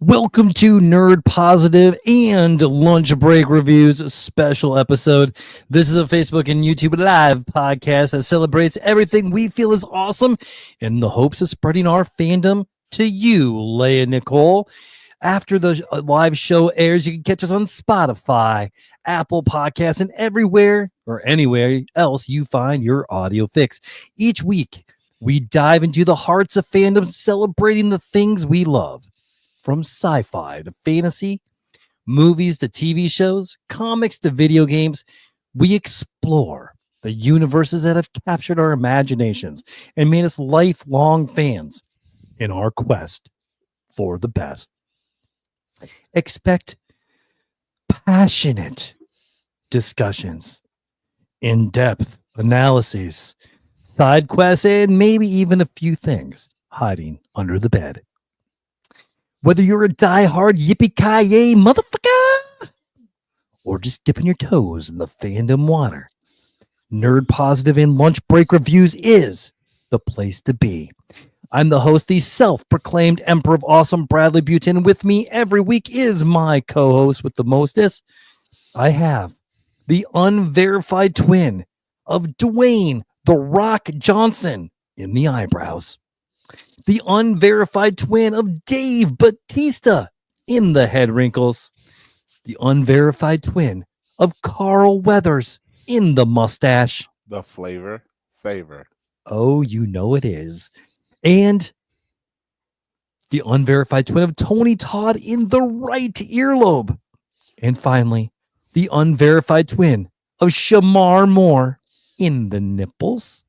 Welcome to Nerd Positive and Lunch Break Reviews special episode. This is a Facebook and YouTube live podcast that celebrates everything we feel is awesome in the hopes of spreading our fandom to you, Leia Nicole. After the live show airs, you can catch us on Spotify, Apple Podcasts, and everywhere or anywhere else you find your audio fix. Each week, we dive into the hearts of fandom, celebrating the things we love. From sci-fi to fantasy, movies to TV shows, comics to video games, we explore the universes that have captured our imaginations and made us lifelong fans in our quest for the best. Expect passionate discussions, in-depth analyses, side quests, and maybe even a few things hiding under the bed. Whether you're a die-hard yippee-ki-yay motherfucker or just dipping your toes in the fandom water, Nerd Positive and Lunch Break Reviews is the place to be. I'm the host, the self-proclaimed Emperor of Awesome, Bradley Butin. With me every week is my co-host with the mostest. I have the unverified twin of Dwayne The Rock Johnson in the eyebrows. The unverified twin of Dave Bautista in the head wrinkles. The unverified twin of Carl Weathers in the mustache. The flavor saver. Oh, you know it is. And the unverified twin of Tony Todd in the right earlobe. And finally, the unverified twin of Shamar Moore in the nipples.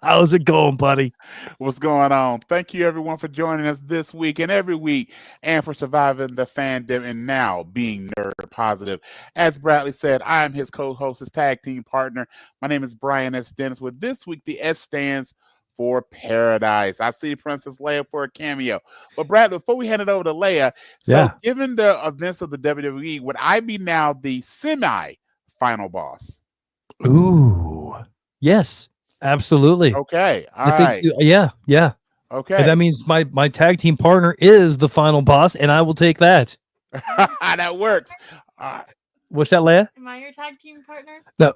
How's it going, buddy? What's going on? Thank you, everyone, for joining us this week and every week, and for surviving the fandom and now being nerd positive. As Bradley said, I am his co-host, his tag team partner. My name is Brian S. Dennis. With this week, the S stands for Paradise. I see Princess Leia for a cameo. But Bradley, before we hand it over to Leia, given the events of the WWE, would I be now the semi-final boss? Ooh, yes. Absolutely. Okay. All right. Yeah. Okay. And that means my tag team partner is the final boss, and I will take that. That works. What's that, Leia? Am I your tag team partner? No,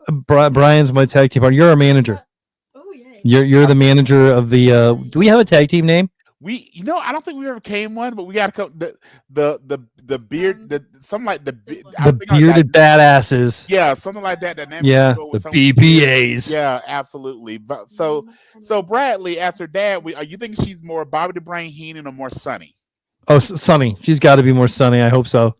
Brian's my tag team partner. You're our manager. Oh, yeah. You're the manager of the. Do we have a tag team name? I don't think we ever came one, but we got to come the beard, something like the bearded badasses. Yeah, something like that. Yeah, the BBAs. Yeah, absolutely. But so Bradley, after that, are you thinking she's more Bobby the Brain Heenan or more Sunny? Oh, Sunny. She's got to be more Sunny. I hope so.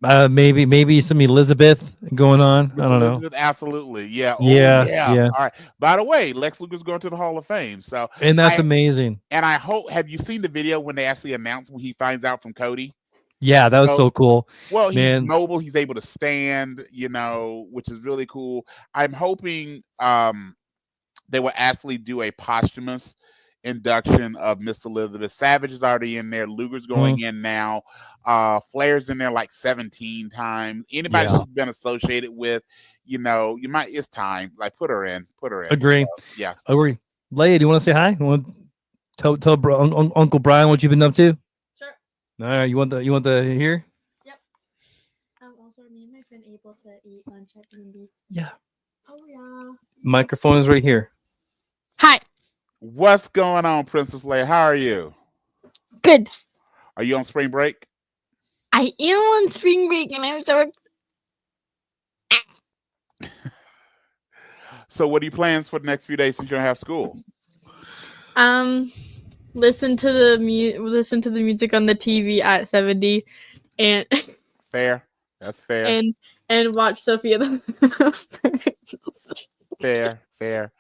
Maybe some Elizabeth going on. I don't know. Absolutely. Yeah. Yeah. All right. By the way, Lex Luger's going to the Hall of Fame. And that's amazing. And I hope, have you seen the video when they actually announced when he finds out from Cody? Yeah, that was so cool. Well, he's mobile. He's able to stand, which is really cool. I'm hoping they will actually do a posthumous induction of Miss Elizabeth. Savage is already in there. Luger's going in now. Flair's in there like 17 times. Anybody who's been associated with, it's time. Like put her in. Agree. Yeah. Agree. Leia, do you want to say hi? You want to tell Uncle Brian what you've been up to? Sure. All right. You want the hear? Yep. Also, me and my friend able to eat lunch at B&B. Yeah. Oh yeah. Microphone is right here. Hi. What's going on, Princess Leia? How are you? Good. Are you on spring break? I am on spring break, and I'm so. So, what are your plans for the next few days since you don't have school? Listen to the music on the TV at 70, and fair. That's fair. And watch Sophia the Fair.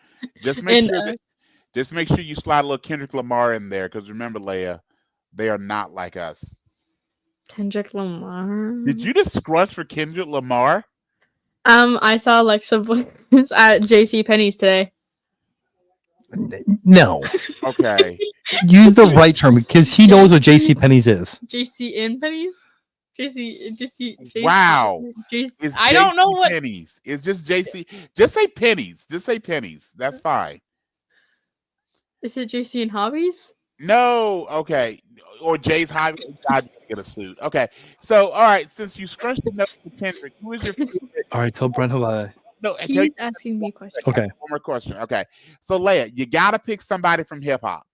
Just make sure you slide a little Kendrick Lamar in there, because remember, Leia, they are not like us. Kendrick Lamar. Did you just scrunch for Kendrick Lamar? I saw Alexa Bliss at JCPenney's today. No. Okay. Use the right term, because he knows what JCPenney's is. JC Pennies? JC. Wow. JC, I don't know what. Pennies. It's just JC. Just say pennies. Just say pennies. That's fine. Is it JC and Hobbies? No, okay. Or Jay's hobby. God, you get a suit. Okay. So, all right. Since you scrunched the nose for Kendrick, who is your favorite? All right, tell Brent hello. No, I tell you He's asking me a question. Okay. one more question. Okay. So, Leia, you got to pick somebody from hip hop.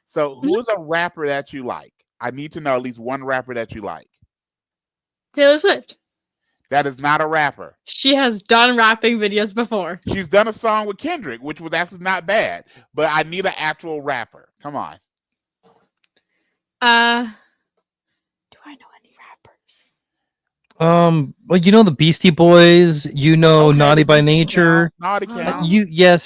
So, who is a rapper that you like? I need to know at least one rapper that you like. Taylor Swift. That is not a rapper. She has done rapping videos before. She's done a song with Kendrick, which was actually not bad. But I need an actual rapper. Come on. Do I know any rappers? Well, you know the Beastie Boys, Okay, Naughty the by Beastie Nature. Naughty Uh, Count.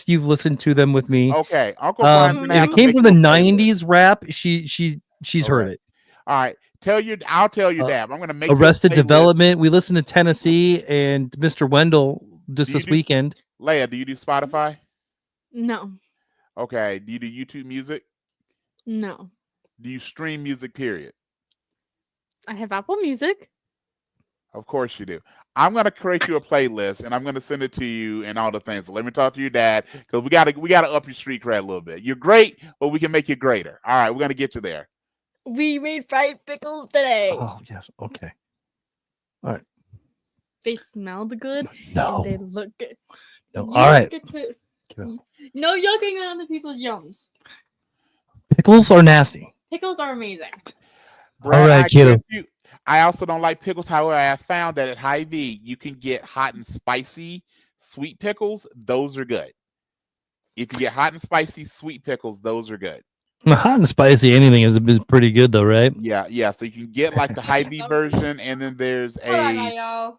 You've listened to them with me. Okay, Uncle Brian's gonna If have it to came make from you the a playlist. '90s rap, she's heard Okay. it. All right, I'll tell your dad. I'm gonna make Arrested you a playlist. Development. We listened to Tennessee and Mr. Wendell just Do you this do- weekend. Leia, do you do Spotify? No. Okay. Do you do YouTube Music? No. Do you stream music? Period. I have Apple Music. Of course you do. I'm gonna create you a playlist and I'm gonna send it to you and all the things. So let me talk to your dad because we gotta up your street cred a little bit. You're great, but we can make you greater. All right, we're gonna get you there. We made fried pickles today. Oh yes, okay. They smelled good. No, And they look good. no. You All right, get to- Get out. No yucking on the people's yums. pickles are nasty. Pickles are amazing. Brad, All right, I kiddo. give you- I also don't like pickles. However, I have found that at Hy-Vee you can get hot and spicy sweet pickles. Those are good. If you get hot and spicy sweet pickles, those are good. Hot and spicy anything is pretty good though, right? Yeah. So you can get like the Hy-Vee version, and then there's Bye, y'all.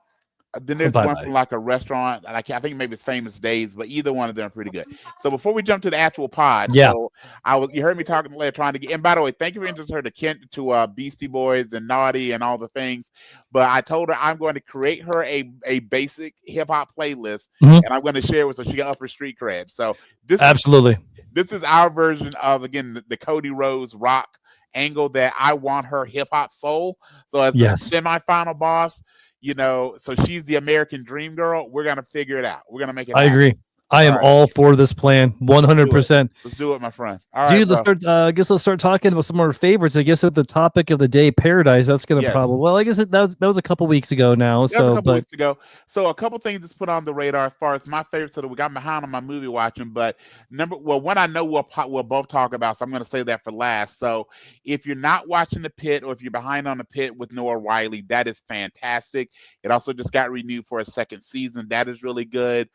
Bye-bye. one from like a restaurant. I think maybe it's Famous Days, but either one of them are pretty good. So before we jump to the actual pod, Yeah. so you heard me talking later, trying to get. And by the way, thank you for introducing her to Beastie Boys and Naughty and all the things. But I told her I'm going to create her a basic hip hop playlist, Mhm. and I'm going to share it with her so she can up her street cred. So Absolutely. this is our version of again the Cody Rhodes rock angle that I want her hip hop soul. So as Yes. the semifinal boss, so she's the American dream girl. We're gonna figure it out. We're gonna make it. I happen. agree. I am All right. all for this plan, 100%. Let's do it, my friend. All right, Dude, let's bro. start. I guess let's start talking about some more favorites. I guess at the topic of the day, Paradise. That's gonna Yes. probably. Well, I guess that was a couple weeks ago now. That was a So, couple but weeks ago. So a couple things that's put on the radar as far as my favorites. So that we got behind on my movie watching, but one I know we'll both talk about. So I'm going to say that for last. So if you're not watching The Pit or if you're behind on The Pit with Noah Wiley, that is fantastic. It also just got renewed for a second season. That is really good.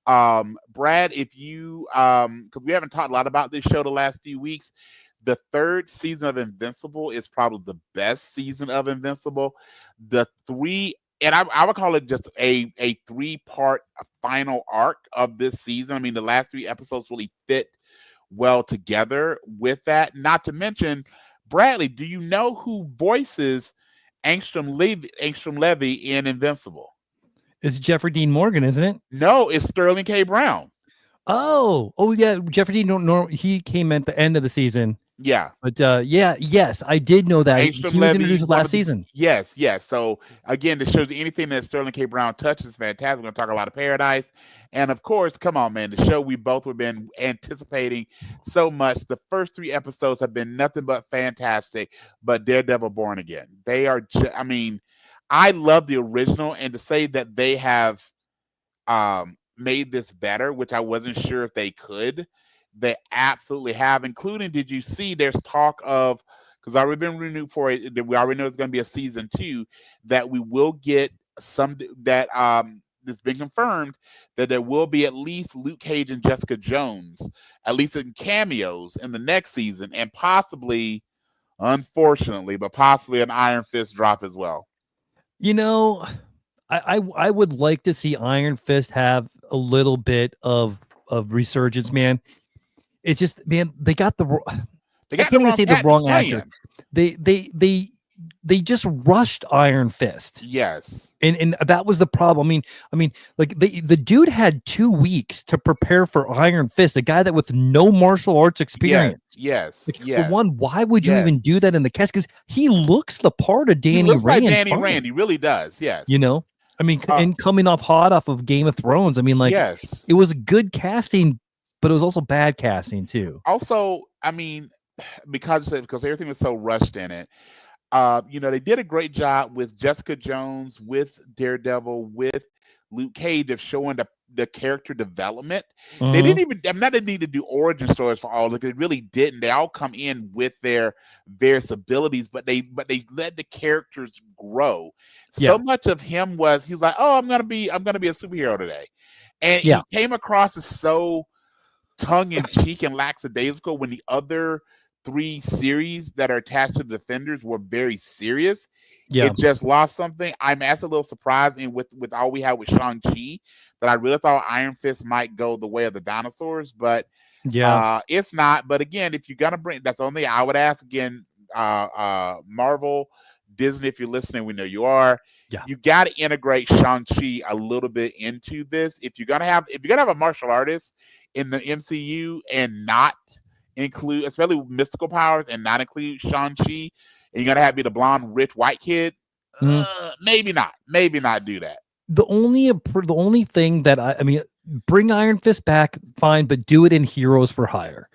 Brad, if you because we haven't talked a lot about this show the last few weeks. The third season of Invincible is probably the best season of Invincible. And I would call it just a 3-part final arc of this season. I mean, the last 3 episodes really fit well together with that. Not to mention, Bradley, do you know who voices Angstrom Levy in Invincible? it's Jeffrey Dean Morgan, isn't it? No, it's Sterling K. Brown. Oh yeah, Jeffrey Dean. He came at the end of the season. Yeah. But yes, I did know that. Angstrom He was Levy, introduced one last of the- season. Yes. So again, this shows you anything that Sterling K. Brown touches is fantastic. We're going to talk a lot of Paradise. And of course, come on, man, the show we both have been anticipating so much. The first 3 episodes have been nothing but fantastic, but Daredevil Born Again. They are, I love the original, and to say that they have made this better, which I wasn't sure if they could. They absolutely have, including, did you see there's talk of, because I already been renewed for it, we already know it's going to be a season 2, that we will get that it's been confirmed that there will be at least Luke Cage and Jessica Jones, at least in cameos in the next season, and possibly, unfortunately, but possibly an Iron Fist drop as well. I would like to see Iron Fist have a little bit of resurgence, man. It's just, man, they got the They I got can't even say the wrong actor. playing. They just rushed Iron Fist. Yes. And that was the problem. I mean, like the dude had 2 weeks to prepare for Iron Fist, a guy that with no martial arts experience. Yes. For one, why would you even do that in the cast? Because he looks the part of Danny He looks Rand. like Danny Rand. He really does. Yes. I mean, and coming off of Game of Thrones, I mean, like, yes. it was good casting, but it was also bad casting too. Also, I mean, because everything was so rushed in it. They did a great job with Jessica Jones, with Daredevil, with Luke Cage of showing the character development. They didn't even. I'm not. They need to do origin stories for all. Like they really didn't. They all come in with their various abilities, but they let the characters grow. So much of him was he's like, oh, I'm gonna be a superhero today, and he came across as so tongue in cheek and lackadaisical when the other 3 series that are attached to the Defenders were very serious. It just lost something. I'm as a little surprised, and with all we had with Shang-Chi, that I really thought Iron Fist might go the way of the dinosaurs, but it's not. But again, if you're gonna bring, that's the only thing I would ask again, Marvel, Disney, if you're listening, we know you are. You got to integrate Shang-Chi a little bit into this. If you're gonna have a martial artist in the MCU and not include, especially mystical powers, and not include Shang-Chi, and you're gonna have to be the blonde, rich, white kid, maybe not do that. The only thing that I mean, bring Iron Fist back, fine, but do it in Heroes for Hire.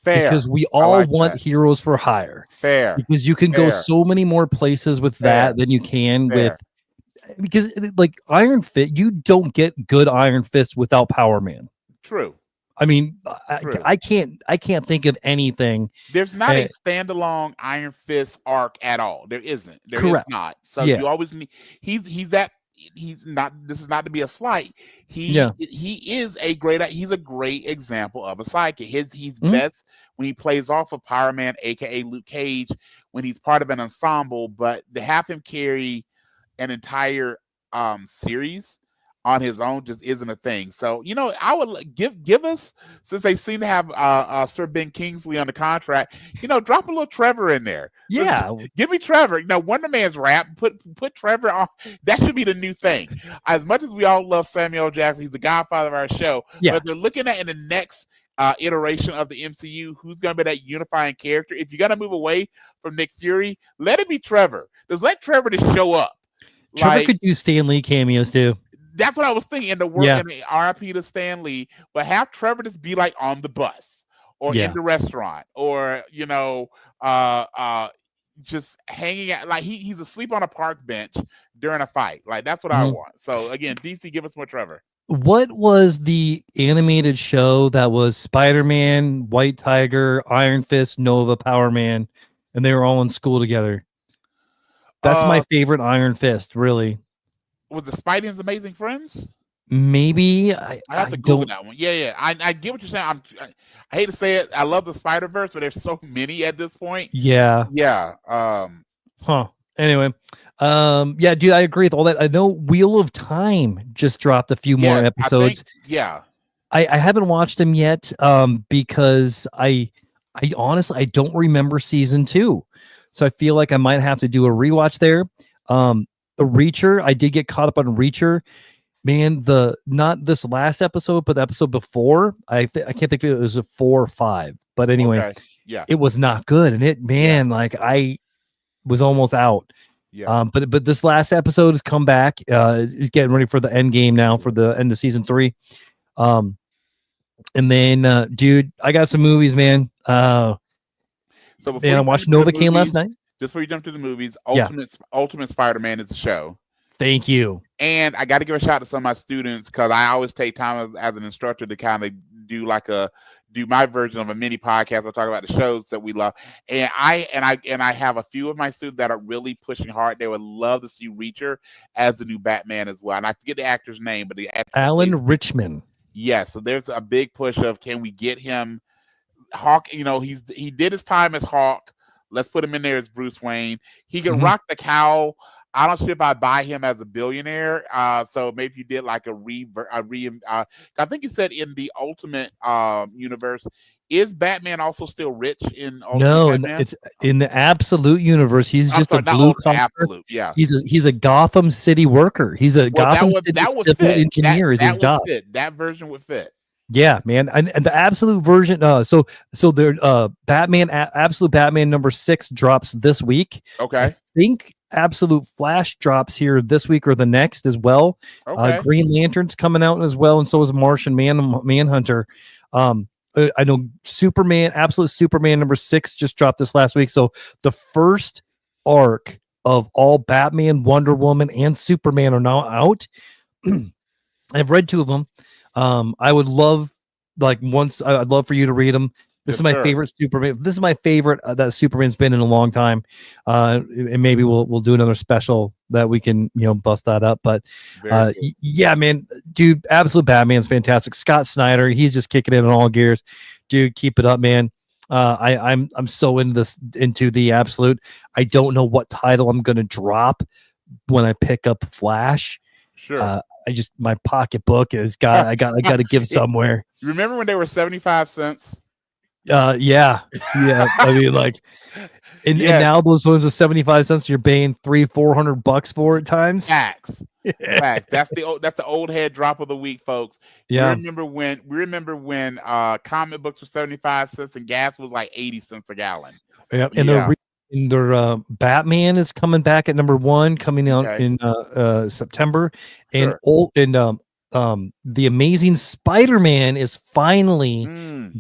Fair. Because we all want Heroes for Hire. Fair. Because you can go so many more places with that than you can with, because like Iron Fist, you don't get good Iron Fist without Power Man. True. I mean, I can't think of anything. There's not a standalone Iron Fist arc at all. There isn't. There is not. So you always need. He's not. This is not to be a slight. He is a great. He's a great example of a sidekick. He's best when he plays off of Power Man, aka Luke Cage, when he's part of an ensemble. But to have him carry an entire series on his own just isn't a thing. So, I would give us, since they seem to have Sir Ben Kingsley on the contract, drop a little Trevor in there. Yeah. Give me Trevor. Wonder Man's rap, put Trevor on. That should be the new thing. As much as we all love Samuel L. Jackson, he's the godfather of our show. But they're looking at in the next iteration of the MCU, who's going to be that unifying character. If you're going to move away from Nick Fury, let it be Trevor. Just let Trevor just show up. Trevor could do Stan Lee cameos too. That's what I was thinking in the work in the RIP to Stan Lee, but have Trevor just be like on the bus or in the restaurant or, just hanging out. Like he's asleep on a park bench during a fight. Like that's what I want. So again, DC, give us more Trevor. What was the animated show that was Spider-Man, White Tiger, Iron Fist, Nova, Power Man, and they were all in school together? That's my favorite Iron Fist, really. Was the Spidey's Amazing Friends? Maybe I have to Google that one. Yeah. I get what you're saying. I hate to say it. I love the Spider-Verse, but there's so many at this point. Yeah. Anyway, dude, I agree with all that. I know Wheel of Time just dropped a few more episodes. I haven't watched them yet because I honestly don't remember season 2, so I feel like I might have to do a rewatch there. The Reacher, I did get caught up on Reacher. Man, not this last episode, but the episode before. I can't think if it was a 4 or 5. But anyway, it was not good. And I was almost out. But this last episode has come back. Is getting ready for the end game now for the end of season 3. And then, dude, I got some movies, man. I watched Novocaine last night. Just before you jump to the movies, Ultimate Spider-Man is a show. Thank you. And I got to give a shout out to some of my students because I always take time as an instructor to kind of do my version of a mini podcast. I'll talk about the shows that we love. And I have a few of my students that are really pushing hard. They would love to see Reacher as the new Batman as well. And I forget the actor's name, but the actor Alan Rickman. Yes. So there's a big push of, can we get him Hawk? He did his time as Hawk. Let's put him in there as Bruce Wayne. He can rock the cowl. I don't know if I buy him as a billionaire. So maybe you did like I think you said in the Ultimate universe, is Batman also still rich in Ultimate Batman? It's in the Absolute universe. He's just a blue collar. Absolute, yeah. He's a Gotham City worker. He's a Gotham City civil engineer. Is his job. That version would fit. Yeah, man, and the Absolute version. So there, Batman, Absolute Batman number 6 drops this week. Okay, I think Absolute Flash drops here this week or the next as well. Okay, Green Lantern's coming out as well, and so is Martian Manhunter. I know Superman, Absolute Superman #6 just dropped this last week. So the first arc of all Batman, Wonder Woman, and Superman are now out. I've read 2 of them. I would love, I'd love for you to read them. This is my favorite Superman. This is my favorite that Superman's been in a long time. And maybe we'll do another special that we can bust that up. But Cool. yeah, man, dude, Absolute Batman's fantastic. Scott Snyder, he's just kicking it in all gears. Dude, keep it up, man. I'm so into the Absolute. I don't know what title I'm gonna drop when I pick up Flash. Sure. My pocketbook I got to give somewhere. You remember when they were 75 cents? Yeah. I mean, and now those ones are 75 cents. You're paying $300-400 for at times. Facts. That's the old head drop of the week, folks. Yeah. We remember when comic books were 75 cents and gas was like 80 cents a gallon. Yeah. And their Batman is coming back at #1, coming out in September, and the Amazing Spider-Man is finally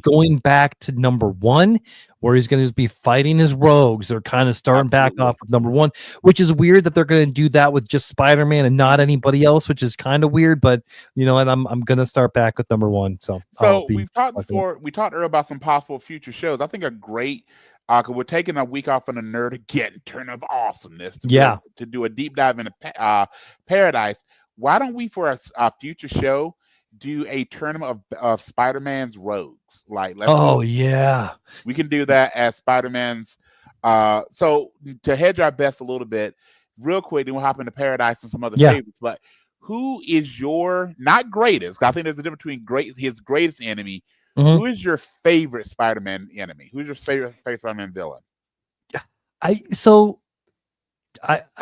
going back to #1, where he's going to be fighting his rogues. They're kind of starting back off with #1, which is weird that they're going to do that with just Spider-Man and not anybody else, which is kind of weird. But and I'm going to start back with #1. So we've talked before. We talked earlier about some possible future shows. I think a great. Cause we're taking a week off on the Nerd Again Turn of Awesomeness to do a deep dive into Paradise. Why don't we, for a future show, do a tournament of Spider-Man's rogues? We can do that as Spider-Man's. So to hedge our bets a little bit, real quick, then we'll hop into Paradise and some other favorites. But who is your not greatest? I think there's a difference between his greatest enemy. Who is your favorite Spider-Man enemy? Who's your favorite Spider-Man villain? I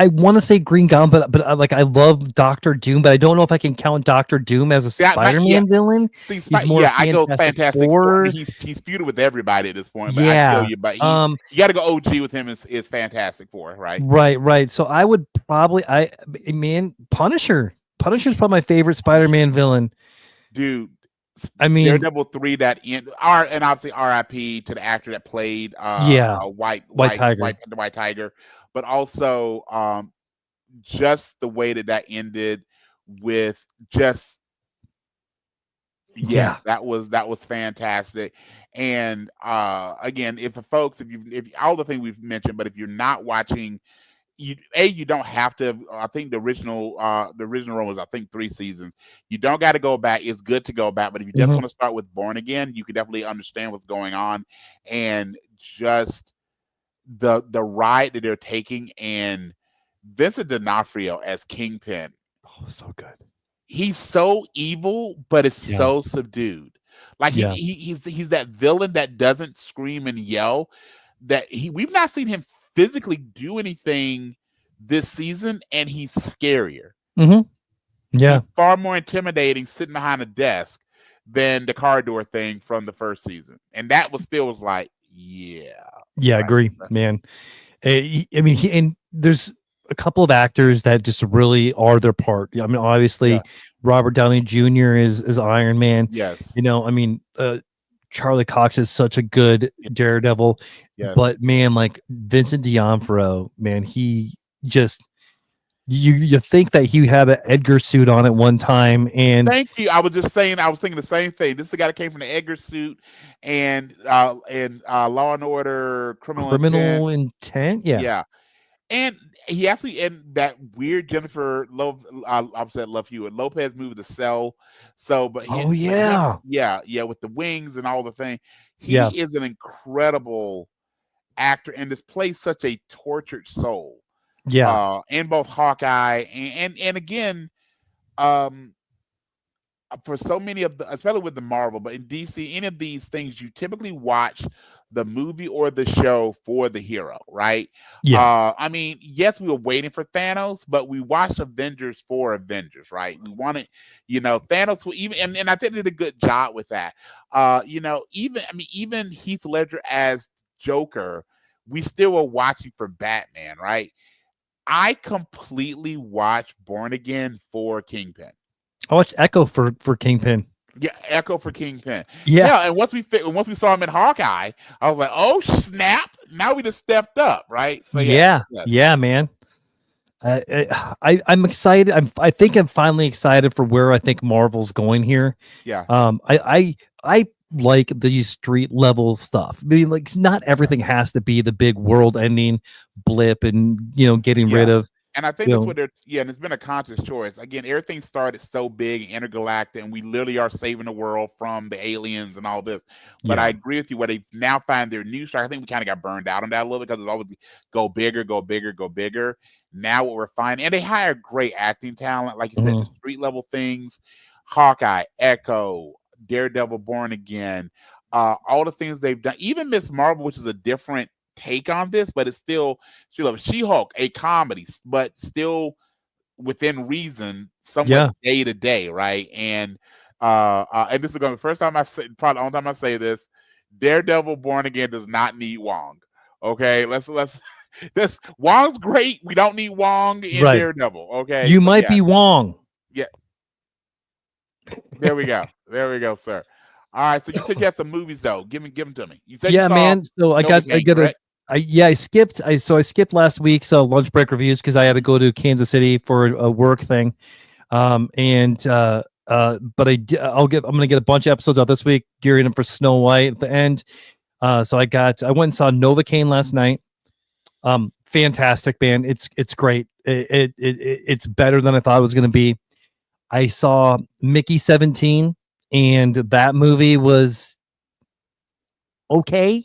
want to say Green Goblin, but I love Doctor Doom, but I don't know if I can count Doctor Doom as a Spider-Man villain. He's more I go Fantastic Four. He's feuded with everybody at this point. But I feel you. But you got to go OG with him. Is Fantastic Four, right? Right. So I would probably Punisher. Punisher's probably my favorite Spider-Man villain, dude. I mean, Daredevil 3 and obviously RIP to the actor that played White Tiger, but also just the way that ended with just that was fantastic. And again, if all the things we've mentioned, but if you're not watching. You don't have to. I think the original run was 3 seasons. You don't got to go back. It's good to go back, but if you just want to start with Born Again, you can definitely understand what's going on and just the ride that they're taking. And Vincent D'Onofrio as Kingpin, so good. He's so evil, but it's so subdued. He's that villain that doesn't scream and yell. We've not seen him physically do anything this season, and he's scarier. He's far more intimidating sitting behind a desk than the car door thing from the first season, and that was like, agree, man. I mean, and there's a couple of actors that just really are their part. I mean, obviously, Robert Downey Jr. is Iron Man. Yes, I mean, Charlie Cox is such a good Daredevil, but man, Vincent D'Onofrio, man, he just you think that he had an Edgar suit on at one time, and thank you. I was thinking the same thing. This is the guy that came from the Edgar suit and Law and Order Criminal Intent. And he actually in that weird Jennifer Love Hewitt Lopez movie The Cell. So, but with the wings and all the thing, he is an incredible actor and displays such a tortured soul. In both Hawkeye and again, for so many of especially with the Marvel, but in DC, any of these things you typically watch the movie or the show for the hero, right? I mean, yes, we were waiting for Thanos, but we watched Avengers for Avengers, right? We wanted, Thanos will even, and I think they did a good job with that. Even Heath Ledger as Joker, we still were watching for Batman, right? I completely watched Born Again for Kingpin. I watched Echo for Kingpin. Yeah, Echo for Kingpin. Yeah. Yeah, and once we saw him in Hawkeye, I was like, oh snap! Now we just stepped up, right? So Yeah. yes. Yeah, man. I'm excited. I think I'm finally excited for where I think Marvel's going here. Yeah. I like these street level stuff. I mean, like not everything has to be the big world ending blip and getting rid Yeah. of And I think you that's know what they're and it's been a conscious choice. Again, everything started so big, intergalactic, and we literally are saving the world from the aliens and all this. But I yeah. agree with you. Where they now find their new strike, I think we kind of got burned out on that a little bit because it's always go bigger, go bigger, go bigger. Now what we're finding, and they hire great acting talent, like you said, the Mhm. street level things, Hawkeye, Echo, Daredevil, Born Again, all the things they've done. Even Miss Marvel, which is a different take on this, but it's still She-Hulk, a comedy, but still within reason, somewhat Yeah. day to day, right? And this is going to be the first time I say, probably the only time I say this. Daredevil Born Again does not need Wong. Okay, let's this Wong's great. We don't need Wong in Right. Daredevil. Okay, You so might yeah, be Wong. yeah. There we go. There we go, sir. All right. So you said you had some movies though. Give them to me. You said you Yeah, saw man. So I Novocaine, got a correct? I skipped I skipped last week's lunch break reviews because I had to go to Kansas City for a work thing. But I'm gonna get a bunch of episodes out this week, gearing up for Snow White at the end. So I went and saw Novocaine last night. Fantastic, man. It's great. It's better than I thought it was gonna be. I saw Mickey 17, and that movie was okay.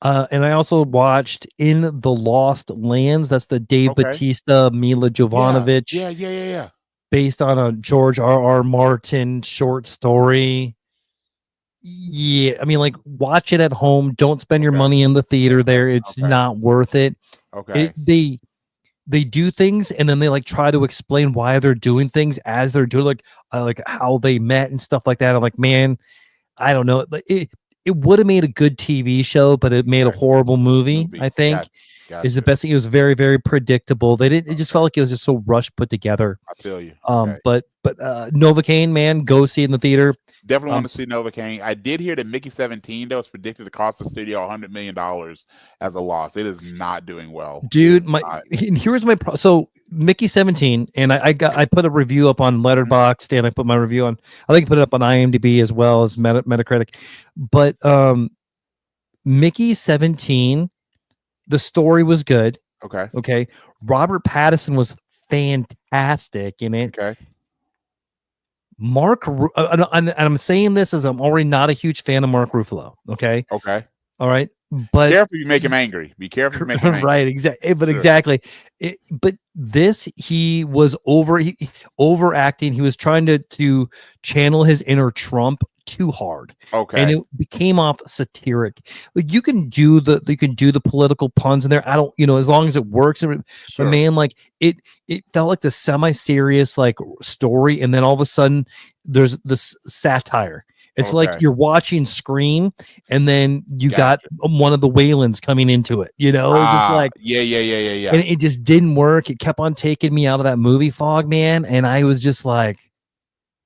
And I also watched In the Lost Lands. That's the Dave Okay. Bautista, Mila Yeah. Jovovich, Yeah. based on a George R.R. Martin short story. Yeah, I mean, like, watch it at home. Don't spend your Okay. money in the theater there. It's Okay. not worth it. Okay. They do things and then they like try to explain why they're doing things as they're doing, like how they met and stuff like that. I'm like, man, I don't know. It would have made a good TV show, but it made a Okay. horrible movie. I Movie. think is the Gotcha. best thing. It was very, very predictable. They didn't. It just felt like it was just so rushed put together. I feel you. Okay. But Novocaine, man, go see it in the theater. Definitely want to see Novocaine. I did hear that Mickey 17 though is predicted to cost the studio $100 million as a loss. It is not doing well, dude. Here's my so Mickey 17, and I put a review up on Letterboxd, and I put my review on. I think I put it up on IMDb as well as Metacritic. But Mickey 17, the story was good. Okay. Robert Pattinson was fantastic in it. Okay. And I'm saying this as I'm already not a huge fan of Mark Ruffalo. Okay. Okay. All right. But careful you make him angry. Be careful you make him angry. Right. Exactly. But exactly. But this, he was overacting. He was trying to channel his inner Trump too hard. Okay. And it became off satiric. Like you can do the political puns in there. I don't, as long as it works. Sure. But man, like it felt like the semi-serious like story, and then all of a sudden there's this satire. It's like you're watching Scream, and then you got one of the Waylands coming into it. It's just like yeah. And it just didn't work. It kept on taking me out of that movie fog, man. And I was just like,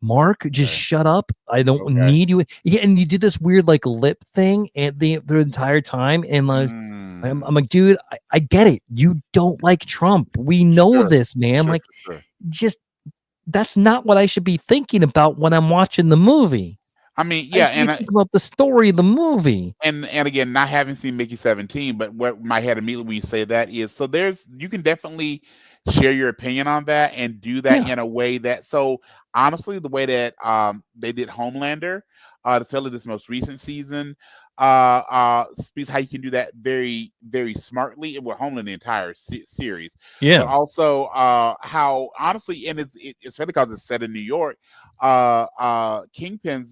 Mark, just shut up. I don't need you. Yeah, and you did this weird like lip thing and the entire time, and like I'm like, dude, I get it. You don't like Trump. We know this, man. Like, just that's not what I should be thinking about when I'm watching the movie. I mean, yeah, and think about the story of the movie. And again, not having seen Mickey 17, but what my head immediately when you say that is, so you can definitely share your opinion on that and do that in a way that, so honestly, the way that they did Homelander, especially this most recent season, speaks how you can do that very, very smartly with Homeland the entire series. Yeah. But also how honestly, and it's especially because it's set in New York, Kingpin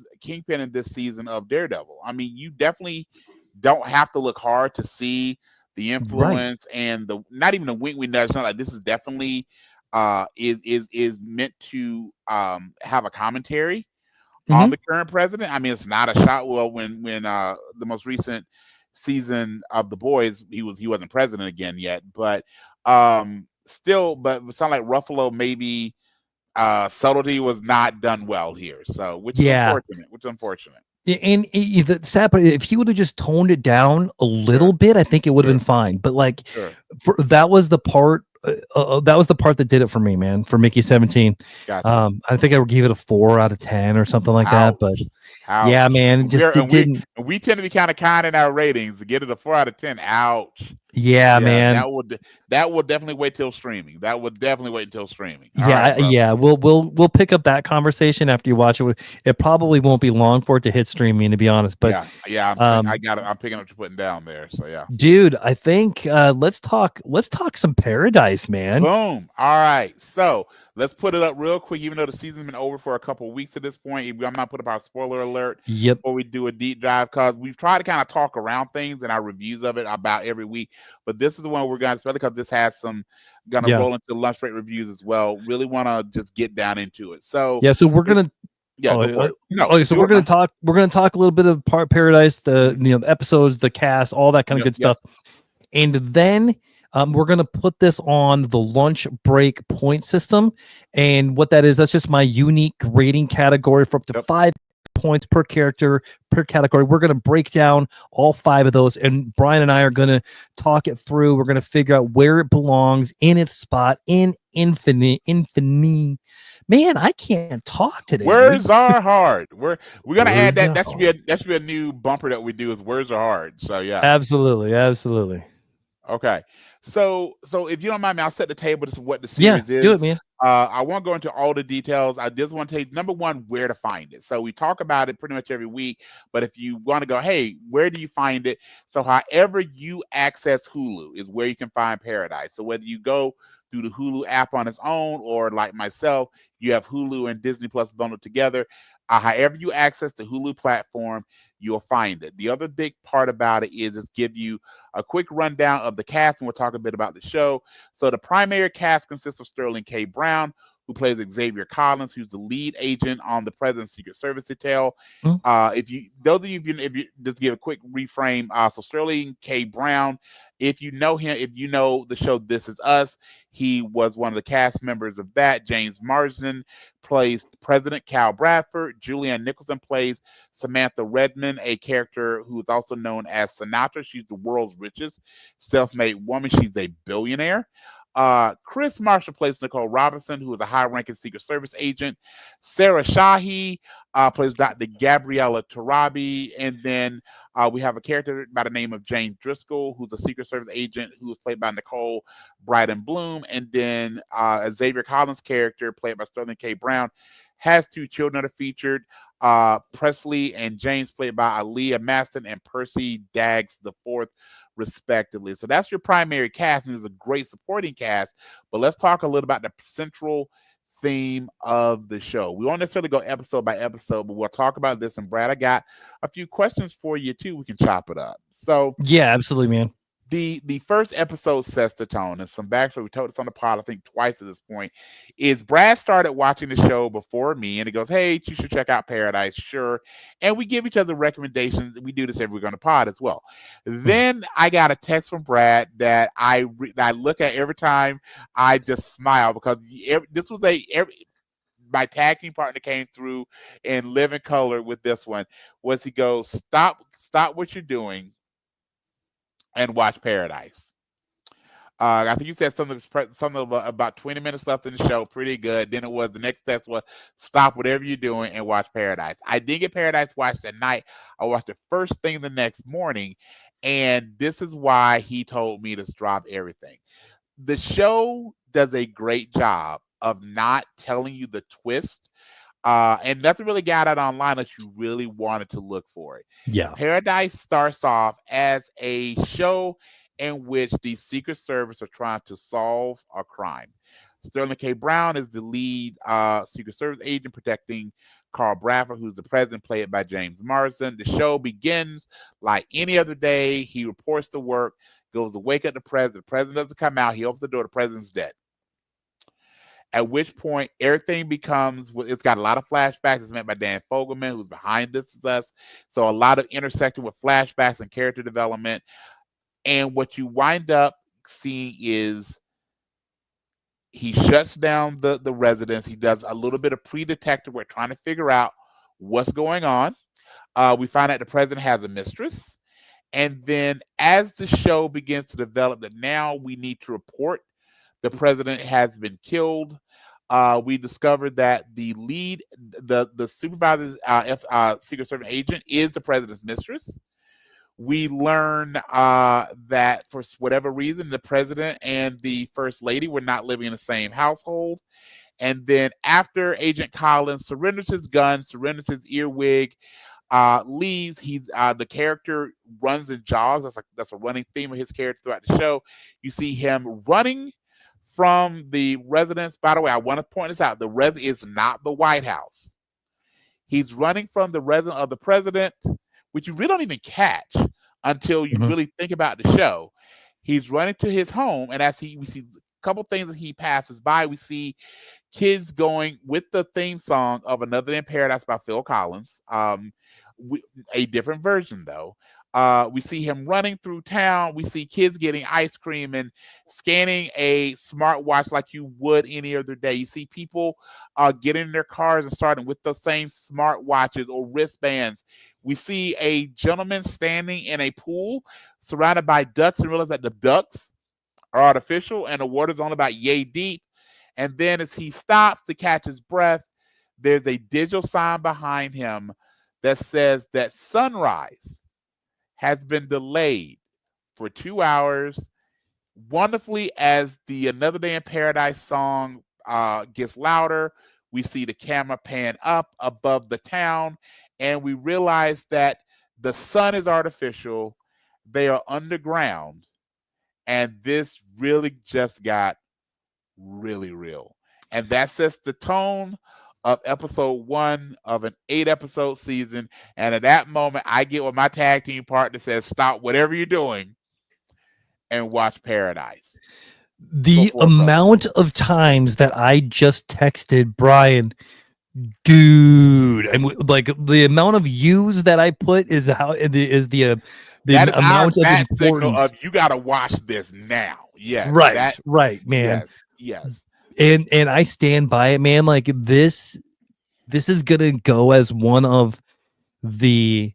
in this season of Daredevil. I mean, you definitely don't have to look hard to see the influence and the not even a wink nudge. Not like this is definitely is meant to have a commentary on the current president. I mean, it's not a shot. Well, when the most recent season of The Boys, he wasn't president again yet, but still, but it sounds like Ruffalo maybe subtlety was not done well here. So, which is Yeah. unfortunate. And the sad part, if he would have just toned it down a little bit, I think it would have been fine. But like, that was the part. That was the part that did it for me, man. For Mickey 17, Gotcha. I think I would give it a 4 out of 10 or something like that. But yeah, man, it just didn't. We tend to be kind of kind in our ratings. To get it a 4 out of 10, ouch. Yeah, man. That would definitely wait till streaming. That would definitely wait until streaming. Yeah. We'll pick up that conversation after you watch it. It probably won't be long for it to hit streaming, to be honest. But yeah, I'm picking up what you're putting down there. So yeah, dude, I think let's talk some Paradise, man. Boom. All right, so let's put it up real quick. Even though the season's been over for a couple of weeks at this point, I'm not putting up our spoiler alert. Yep. Before we do a deep dive, because we've tried to kind of talk around things in our reviews of it about every week. But this is the one we're going to, especially because this has some roll into lunch break reviews as well. Really want to just get down into it. So so we're gonna. So we're gonna talk. We're gonna talk a little bit of Paradise, the episodes, the cast, all that kind of good stuff, and then we're gonna put this on the lunch break point system. And what that is, that's just my unique rating category for up to 5 points per character per category. We're gonna break down all 5 of those, and Brian and I are gonna talk it through. We're gonna figure out where it belongs in its spot in Infinity. Man, I can't talk today. Words are hard. We're gonna add that. That should be a new bumper that we do. Is words are hard. So yeah, absolutely. Okay, so if you don't mind me, I'll set the table to what the series is. Do it, man. I won't go into all the details. I just want to tell you, number one, where to find it. So we talk about it pretty much every week. But if you want to go, hey, where do you find it? So however you access Hulu is where you can find Paradise. So whether you go through the Hulu app on its own, or like myself, you have Hulu and Disney Plus bundled together. However you access the Hulu platform, you'll find it. The other big part about it is it's give you a quick rundown of the cast, and we'll talk a bit about the show. So the primary cast consists of Sterling K. Brown, who plays Xavier Collins, who's the lead agent on the President's Secret Service detail. If you just give a quick reframe, so Sterling K. Brown, if you know him, if you know the show This Is Us, he was one of the cast members of that. James Marsden plays President Cal Bradford. Julianne Nicholson plays Samantha Redmond, a character who is also known as Sinatra. She's the world's richest self-made woman. She's a billionaire. Chris Marshall plays Nicole Robinson, who is a high-ranking Secret Service agent. Sarah Shahi plays Dr. Gabriella Tarabi. And then we have a character by the name of Jane Driscoll, who's a Secret Service agent who is played by Nicole Bryden Bloom. And then Xavier Collins' character, played by Sterling K. Brown, has 2 children that are featured. Presley and James, played by Aaliyah Maston and Percy Daggs IV, respectively. So that's your primary cast, and it's a great supporting cast. But let's talk a little about the central theme of the show. We won't necessarily go episode by episode, but we'll talk about this. And Brad, I got a few questions for you too. We can chop it up. So yeah, absolutely, man. The first episode sets the tone, and some backstory. We told this on the pod, I think twice at this point. Is Brad started watching the show before me, and he goes, "Hey, you should check out Paradise." Sure, and we give each other recommendations. We do this every week on the pod as well. Then I got a text from Brad that I look at every time. I just smile because this was my tag team partner came through in living color with this one. Was he goes, stop what you're doing and watch Paradise. I think you said something about 20 minutes left in the show. Pretty good. Then it was the next test was stop whatever you're doing and watch Paradise. I did get Paradise watched at night. I watched it first thing the next morning. And this is why he told me to drop everything. The show does a great job of not telling you the twist. And nothing really got out online unless you really wanted to look for it. Yeah. Paradise starts off as a show in which the Secret Service are trying to solve a crime. Sterling K. Brown is the lead Secret Service agent protecting Carl Bradford, who's the president, played by James Marsden. The show begins like any other day. He reports to work, goes to wake up the president. The president doesn't come out. He opens the door. The president's dead. At which point, everything becomes, it's got a lot of flashbacks. It's made by Dan Fogelman, who's behind This Is Us. So a lot of intersecting with flashbacks and character development. And what you wind up seeing is He shuts down the residence. He does a little bit of pre-detective work, trying to figure out what's going on. We find out the president has a mistress. And then as the show begins to develop, that now we need to report the president has been killed. We discovered that the lead, the supervisor, Secret Service agent, is the president's mistress. We learn that for whatever reason, the president and the first lady were not living in the same household. And then after Agent Collins surrenders his gun, surrenders his earwig, leaves, the character runs and jogs. That's a running theme of his character throughout the show. You see him running from the residence. By the way, I want to point this out. The residence is not the White House. He's running from the residence of the president, which you really don't even catch until you really think about the show. He's running to his home, and we see a couple things that he passes by. We see kids going with the theme song of Another Day in Paradise by Phil Collins. A different version, though. We see him running through town. We see kids getting ice cream and scanning a smartwatch like you would any other day. You see people getting in their cars and starting with the same smartwatches or wristbands. We see a gentleman standing in a pool surrounded by ducks and realize that the ducks are artificial and the water's only about yay deep. And then as he stops to catch his breath, there's a digital sign behind him that says that sunrise has been delayed for 2 hours. Wonderfully, as the Another Day in Paradise song gets louder, we see the camera pan up above the town, and we realize that the sun is artificial. They are underground, and this really just got really real. And that sets the tone of episode 1 of an 8-episode season. And at that moment, I get with my tag team partner says, stop whatever you're doing and watch Paradise. The amount of times that I just texted Brian, dude, and like the amount of views that I put is the amount of importance. Signal of you got to watch this now. Yes, right, man. Yes. And I stand by it, man. Like this is gonna go as one of the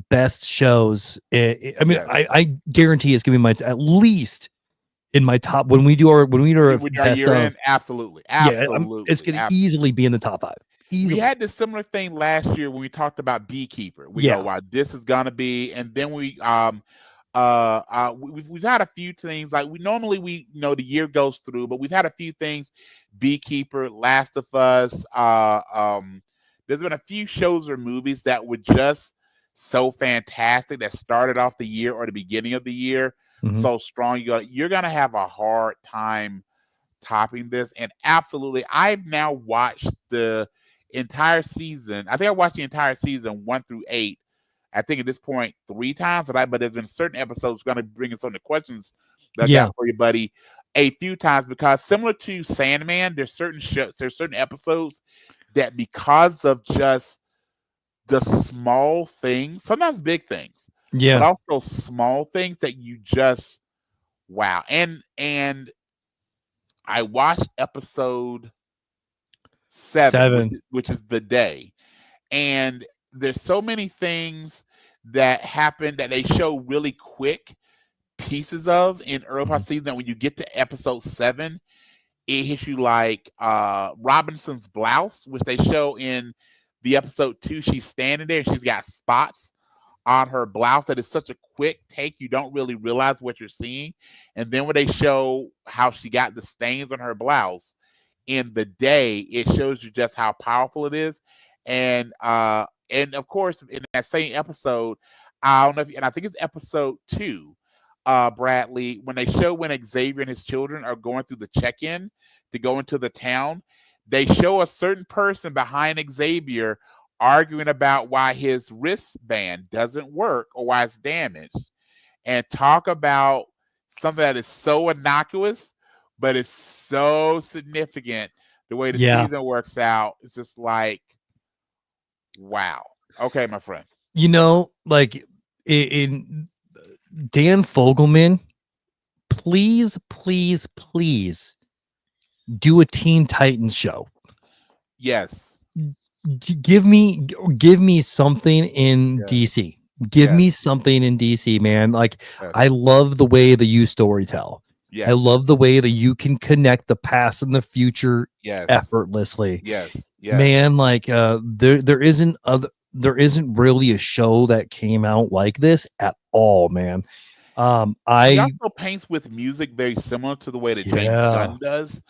best shows. I guarantee it's gonna be at least in my top when we do our best year-end. Absolutely. It's gonna easily be in the top 5. Easily. We had this similar thing last year when we talked about Beekeeper. We go, wow, this is gonna be, and then we've had a few things like the year goes through, but we've had a few things: Beekeeper, Last of Us. There's been a few shows or movies that were just so fantastic that started off the year or the beginning of the year so strong. You're gonna have a hard time topping this. And absolutely, I've now watched the entire season. I think I watched the entire season 1 through 8. I think at this point 3 times, but there's been certain episodes going to bring in some of the questions that I got for you, buddy, a few times, because similar to Sandman, there's certain episodes that because of just the small things, sometimes big things, but also small things that you just wow. And I watched episode 7. Which is The Day, and there's so many things that happen that they show really quick pieces of in early part season that when you get to episode 7, it hits you like Robinson's blouse, which they show in the episode 2. She's standing there and she's got spots on her blouse that is such a quick take, you don't really realize what you're seeing. And then when they show how she got the stains on her blouse in The Day, it shows you just how powerful it is. And of course, in that same episode, I don't know and I think it's episode 2, Bradley, when they show when Xavier and his children are going through the check-in to go into the town, they show a certain person behind Xavier arguing about why his wristband doesn't work or why it's damaged, and talk about something that is so innocuous, but it's so significant. The way the season works out, it's just like, wow. Okay, my friend. Like in Dan Fogelman, please do a Teen Titans show. Yes. Give me something in Yes. DC. Give Yes. me something in DC, man. Like Yes. I love the way that you story tell. Yes. I love the way that you can connect the past and the future Yes. effortlessly. Yes. Yes. Man, like there isn't really a show that came out like this at all, man. He I also paints with music very similar to the way that James yeah. Gunn does.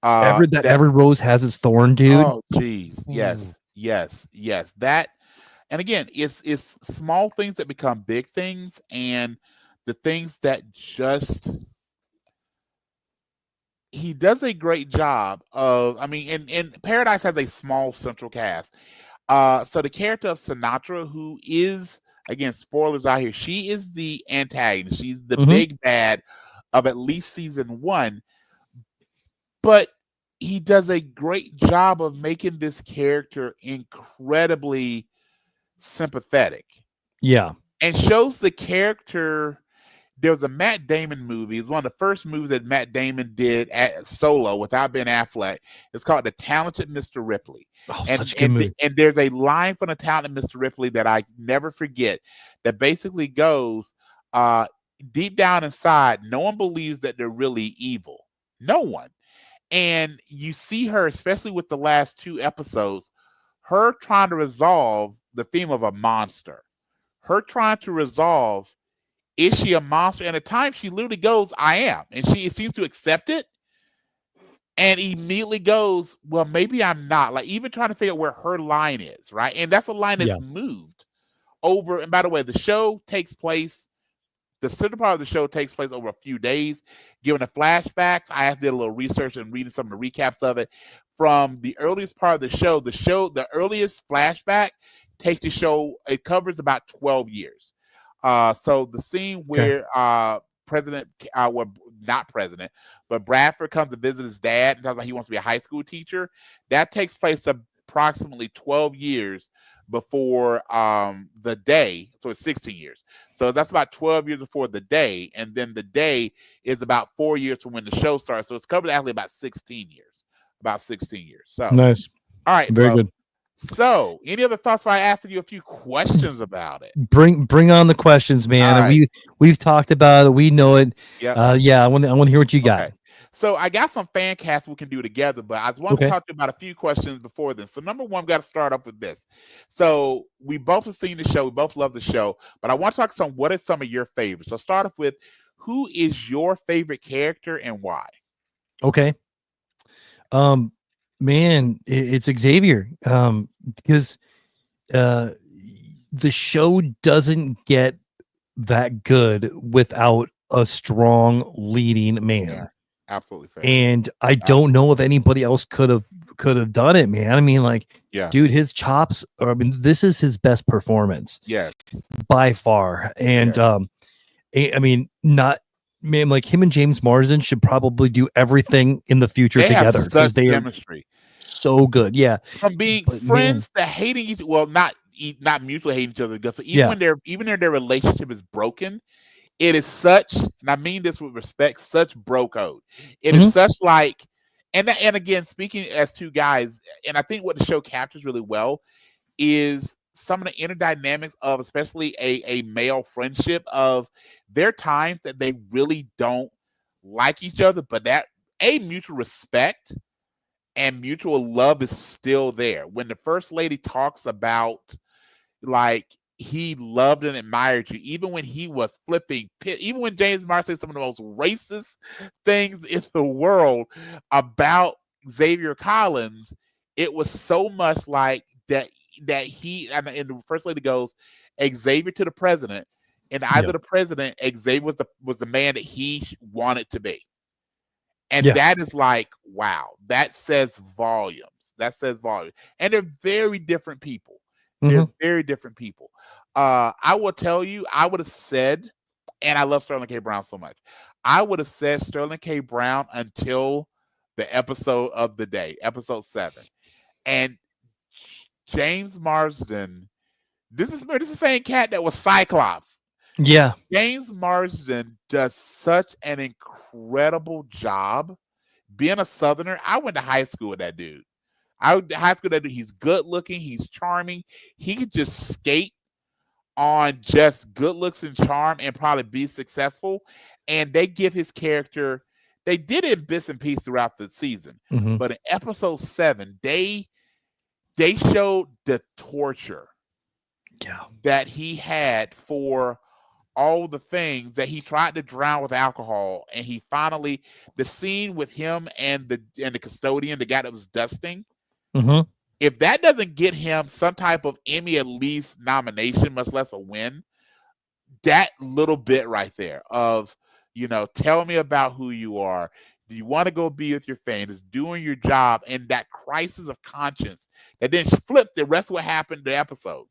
Every rose has its thorn, dude. Oh, geez. Yes. Yes. Yes. That, and again, it's small things that become big things, and the things that just he does a great job of. I mean, and Paradise has a small central cast. So the character of Sinatra, who is, again, spoilers out here, she is the antagonist. She's the big bad of at least season 1. But he does a great job of making this character incredibly sympathetic. Yeah. And shows the character. There was a Matt Damon movie. It's one of the first movies that Matt Damon did solo without Ben Affleck. It's called The Talented Mr. Ripley. Oh, and, such a good movie. And there's a line from The Talented Mr. Ripley that I never forget that basically goes, deep down inside, no one believes that they're really evil. No one. And you see her, especially with the last 2 episodes, her trying to resolve the theme of a monster. Her trying to resolve, is she a monster? And at times she literally goes, I am. And she seems to accept it. And immediately goes, well, maybe I'm not. Like, even trying to figure out where her line is, right? And that's a line that's moved over. And by the way, the show takes place, the center part of the show takes place over a few days. Given the flashbacks, I did a little research and reading some of the recaps of it. From the earliest part of the show, the earliest flashback takes the show, it covers about 12 years. So the scene where not president, but Bradford comes to visit his dad and talks about he wants to be a high school teacher, that takes place approximately 12 years before the day. So it's 16 years. So that's about 12 years before the day. And then the day is about 4 years from when the show starts. So it's covered actually about 16 years. About 16 years. So nice. All right, very bro. good. So, any other thoughts? While I asked you a few questions about it. Bring on the questions, man. Right. We've talked about it. We know it. Yep. Yeah, I want to hear what you got. Okay. So I got some fan casts we can do together, but I want to talk to you about a few questions before this. So number one, we got to start off with this. So we both have seen the show. We both love the show, but I want to talk some. What are some of your favorites? So start off with, who is your favorite character and why? Okay. Man, it's Xavier. Because the show doesn't get that good without a strong leading man. Yeah, absolutely fair. And I don't know if anybody else could have done it, man. I mean, like, dude, his chops are, I mean, this is his best performance. Yeah. By far. And I mean, not man, like him and James Marsden should probably do everything in the future together because they chemistry. So good. Yeah. From being friends to hating each, well, not mutually hating each other. So even when their relationship is broken, it is such, and I mean this with respect, such bro code. It is such like, and again, speaking as two guys, and I think what the show captures really well is some of the inner dynamics of especially a male friendship, of their times that they really don't like each other, but that a mutual respect and mutual love is still there. When the first lady talks about, like, he loved and admired you, even when he was flipping, even when James Marsden said some of the most racist things in the world about Xavier Collins, it was so much like that he, and the first lady goes, Xavier to the president, and either the president, Xavier was the man that he wanted to be. And that is like, wow, that says volumes. That says volumes. And they're very different people. They're very different people. I will tell you, I would have said, and I love Sterling K. Brown so much, I would have said Sterling K. Brown until the episode of the day, episode 7. And James Marsden, this is the same cat that was Cyclops. Yeah. James Marsden does such an incredible job being a Southerner, I went to high school with that dude. I went to high school with that dude. He's good looking. He's charming. He could just skate on just good looks and charm and probably be successful. And they give his character, they did it in bits and pieces throughout the season. Mhm. But in episode 7, they showed the torture Yeah. that he had for all the things that he tried to drown with alcohol, and he finally, the scene with him and the custodian, the guy that was dusting, Mhm. if that doesn't get him some type of Emmy at least nomination, much less a win, that little bit right there of, tell me about who you are. Do you want to go be with your fans? Doing your job, and that crisis of conscience that then flips the rest of what happened in the episode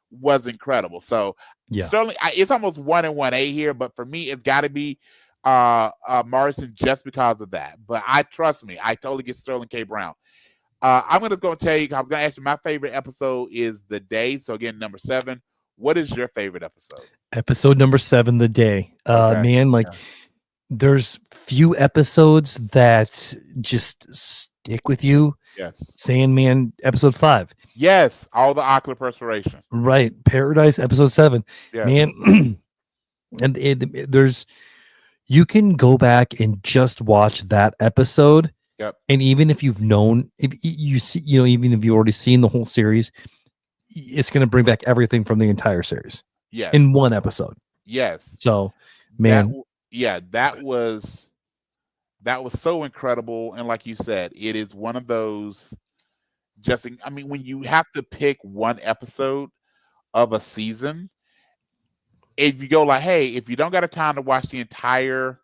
was incredible. So Yeah. Sterling, it's almost 1 and 1A here, but for me, it's got to be Morrison just because of that. But trust me, I totally get Sterling K. Brown. I'm going to tell you, I was going to ask you, my favorite episode is The Day. So again, number 7. What is your favorite episode? Episode number 7, The Day. Okay. Man, like, there's few episodes that just stick with you. Yes. Sandman, episode 5. Yes, all the ocular perspiration. Right. Paradise, episode 7. Yes. Man, and there's, you can go back and just watch that episode. Yep. And even if you've known, if you see, even if you've already seen the whole series, it's going to bring back everything from the entire series. Yes. In one episode. Yes. So, man. That was so incredible. And like you said, it is one of those, when you have to pick one episode of a season, if you go like, hey, if you don't got a time to watch the entire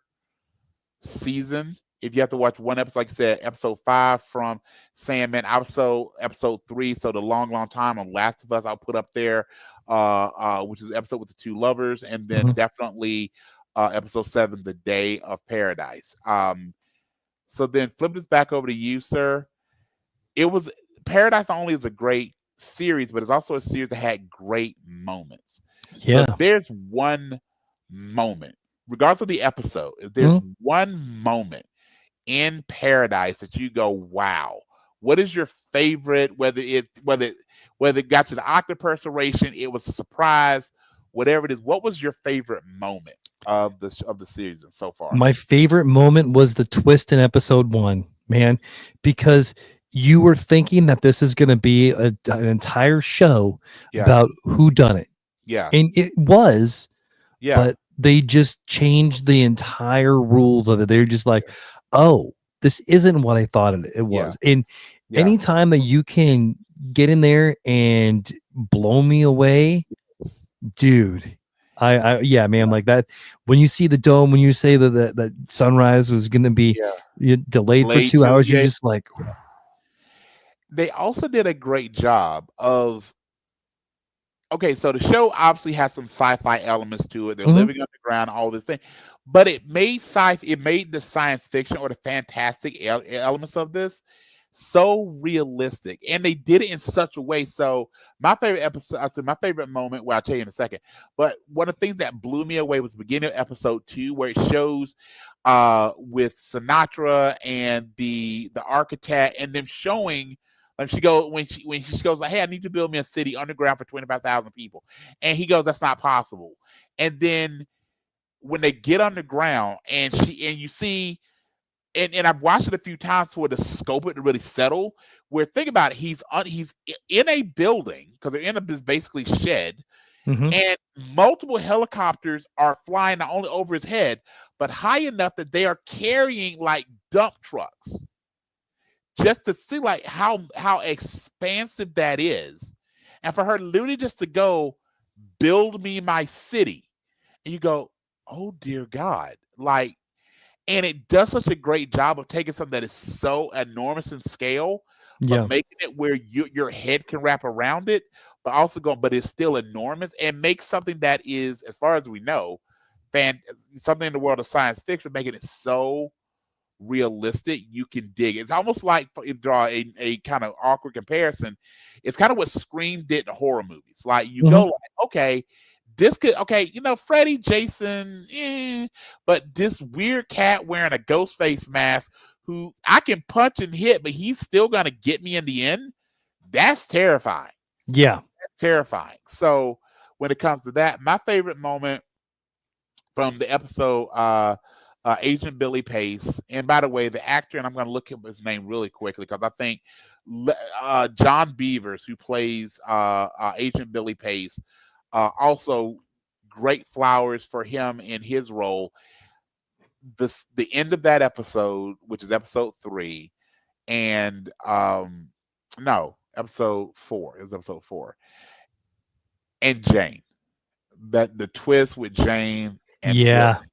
season, if you have to watch one episode, like I said, episode 5 from Sandman, episode 3, so the long time on Last of Us, I'll put up there, which is the episode with the 2 lovers, and then definitely episode 7, The Day of Paradise. So then flip this back over to you, sir. It was Paradise Not only is a great series, but it's also a series that had great moments. Yeah. So there's one moment, regardless of the episode, if there's one moment in Paradise that you go, wow, what is your favorite, whether it got to the ocular perspiration, it was a surprise, whatever it is, what was your favorite moment of the season so far? My favorite moment was the twist in episode 1, man, because you were thinking that this is going to be an entire show about who done it. Yeah. And it was, but they just changed the entire rules of it. They're just like, oh, this isn't what I thought it was. And anytime that you can get in there and blow me away, dude, man, like that. When you see the dome, when you say that sunrise was going to be delayed for 2 hours, you're just like. They also did a great job of. Okay, so the show obviously has some sci-fi elements to it. They're living underground, all this thing, but it made the science fiction or the fantastic elements of this so realistic, and they did it in such a way. So my favorite episode, my favorite moment, well, I'll tell you in a second, but one of the things that blew me away was the beginning of episode 2, where it shows with Sinatra and the architect, and them showing. Like she goes when she goes like, hey, I need to build me a city underground for 25,000 people, and he goes, that's not possible. And then when they get underground, and you see, and I've watched it a few times for the scope of it to really settle. Where think about it, he's in a building because they're in a basically shed, and multiple helicopters are flying not only over his head but high enough that they are carrying like dump trucks. Just to see like how expansive that is, and for her literally just to go build me my city, and you go, oh dear God, like, and it does such a great job of taking something that is so enormous in scale, but making it where your head can wrap around it, but also but it's still enormous, and make something that is, as far as we know, something in the world of science fiction, making it so realistic you can dig. It's almost like, if you draw a kind of awkward comparison, it's kind of what Scream did to horror movies. Like you go like, okay, this could, Freddy, Jason, but this weird cat wearing a ghost face mask who I can punch and hit, but he's still gonna get me in the end. That's terrifying. Yeah. That's terrifying. So when it comes to that, my favorite moment from the episode, Agent Billy Pace, and by the way, the actor, and I'm going to look up his name really quickly because I think John Beavers, who plays Agent Billy Pace, also great flowers for him in his role. The end of that episode, which is episode 3, and no, episode 4. It was episode 4, and Jane. That the twist with Jane and Yeah. Billy.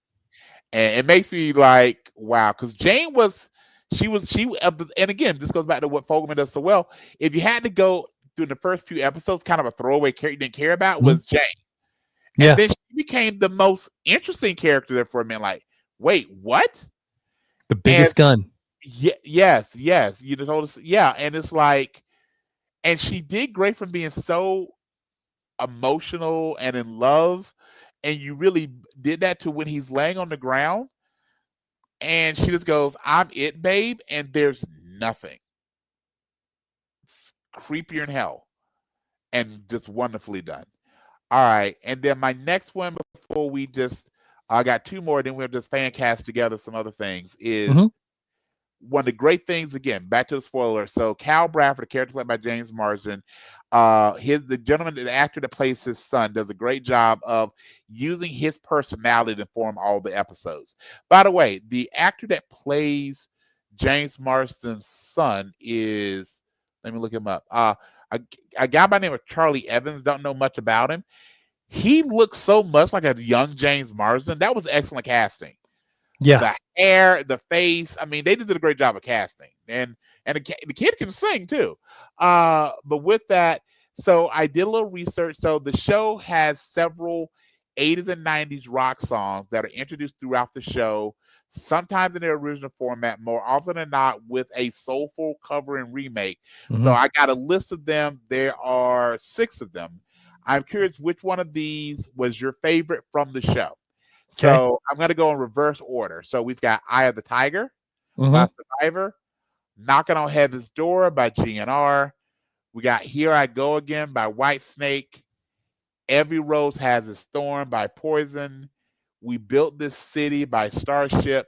And it makes me like, wow, because Jane was, and again, this goes back to what Fogelman does so well. If you had to go through the first few episodes, kind of a throwaway character you didn't care about was Jane. And Yeah. then she became the most interesting character there for a minute. Like, wait, what? The biggest gun. Yes. You told us, yeah. And it's like, and she did great from being so emotional and in love, and you really did that to when he's laying on the ground and she just goes, "I'm it, babe," and there's nothing. It's creepier in hell and just wonderfully done. All right, and then my next one before we just I got 2 more, then we'll just fan cast together some other things is one of the great things, again, back to the spoiler. So Cal Bradford, the character played by James Marsden, the actor that plays his son, does a great job of using his personality to form all the episodes. By the way, the actor that plays James Marsden's son is, let me look him up. A guy by the name of Charlie Evans. Don't know much about him. He looks so much like a young James Marsden. That was excellent casting. Yeah. The hair, the face. I mean, they just did a great job of casting. And the kid can sing too. But with that, so I did a little research. So the show has several 80s and 90s rock songs that are introduced throughout the show, sometimes in their original format, more often than not with a soulful cover and remake. So I got a list of them. There are 6 of them. I'm curious which one of these was your favorite from the show. Okay. So I'm going to go in reverse order. So we've got Eye of the Tiger by Survivor, Knocking on Heaven's Door by GNR. We got Here I Go Again by Whitesnake. Every Rose Has Its Thorn by Poison. We Built This City by Starship.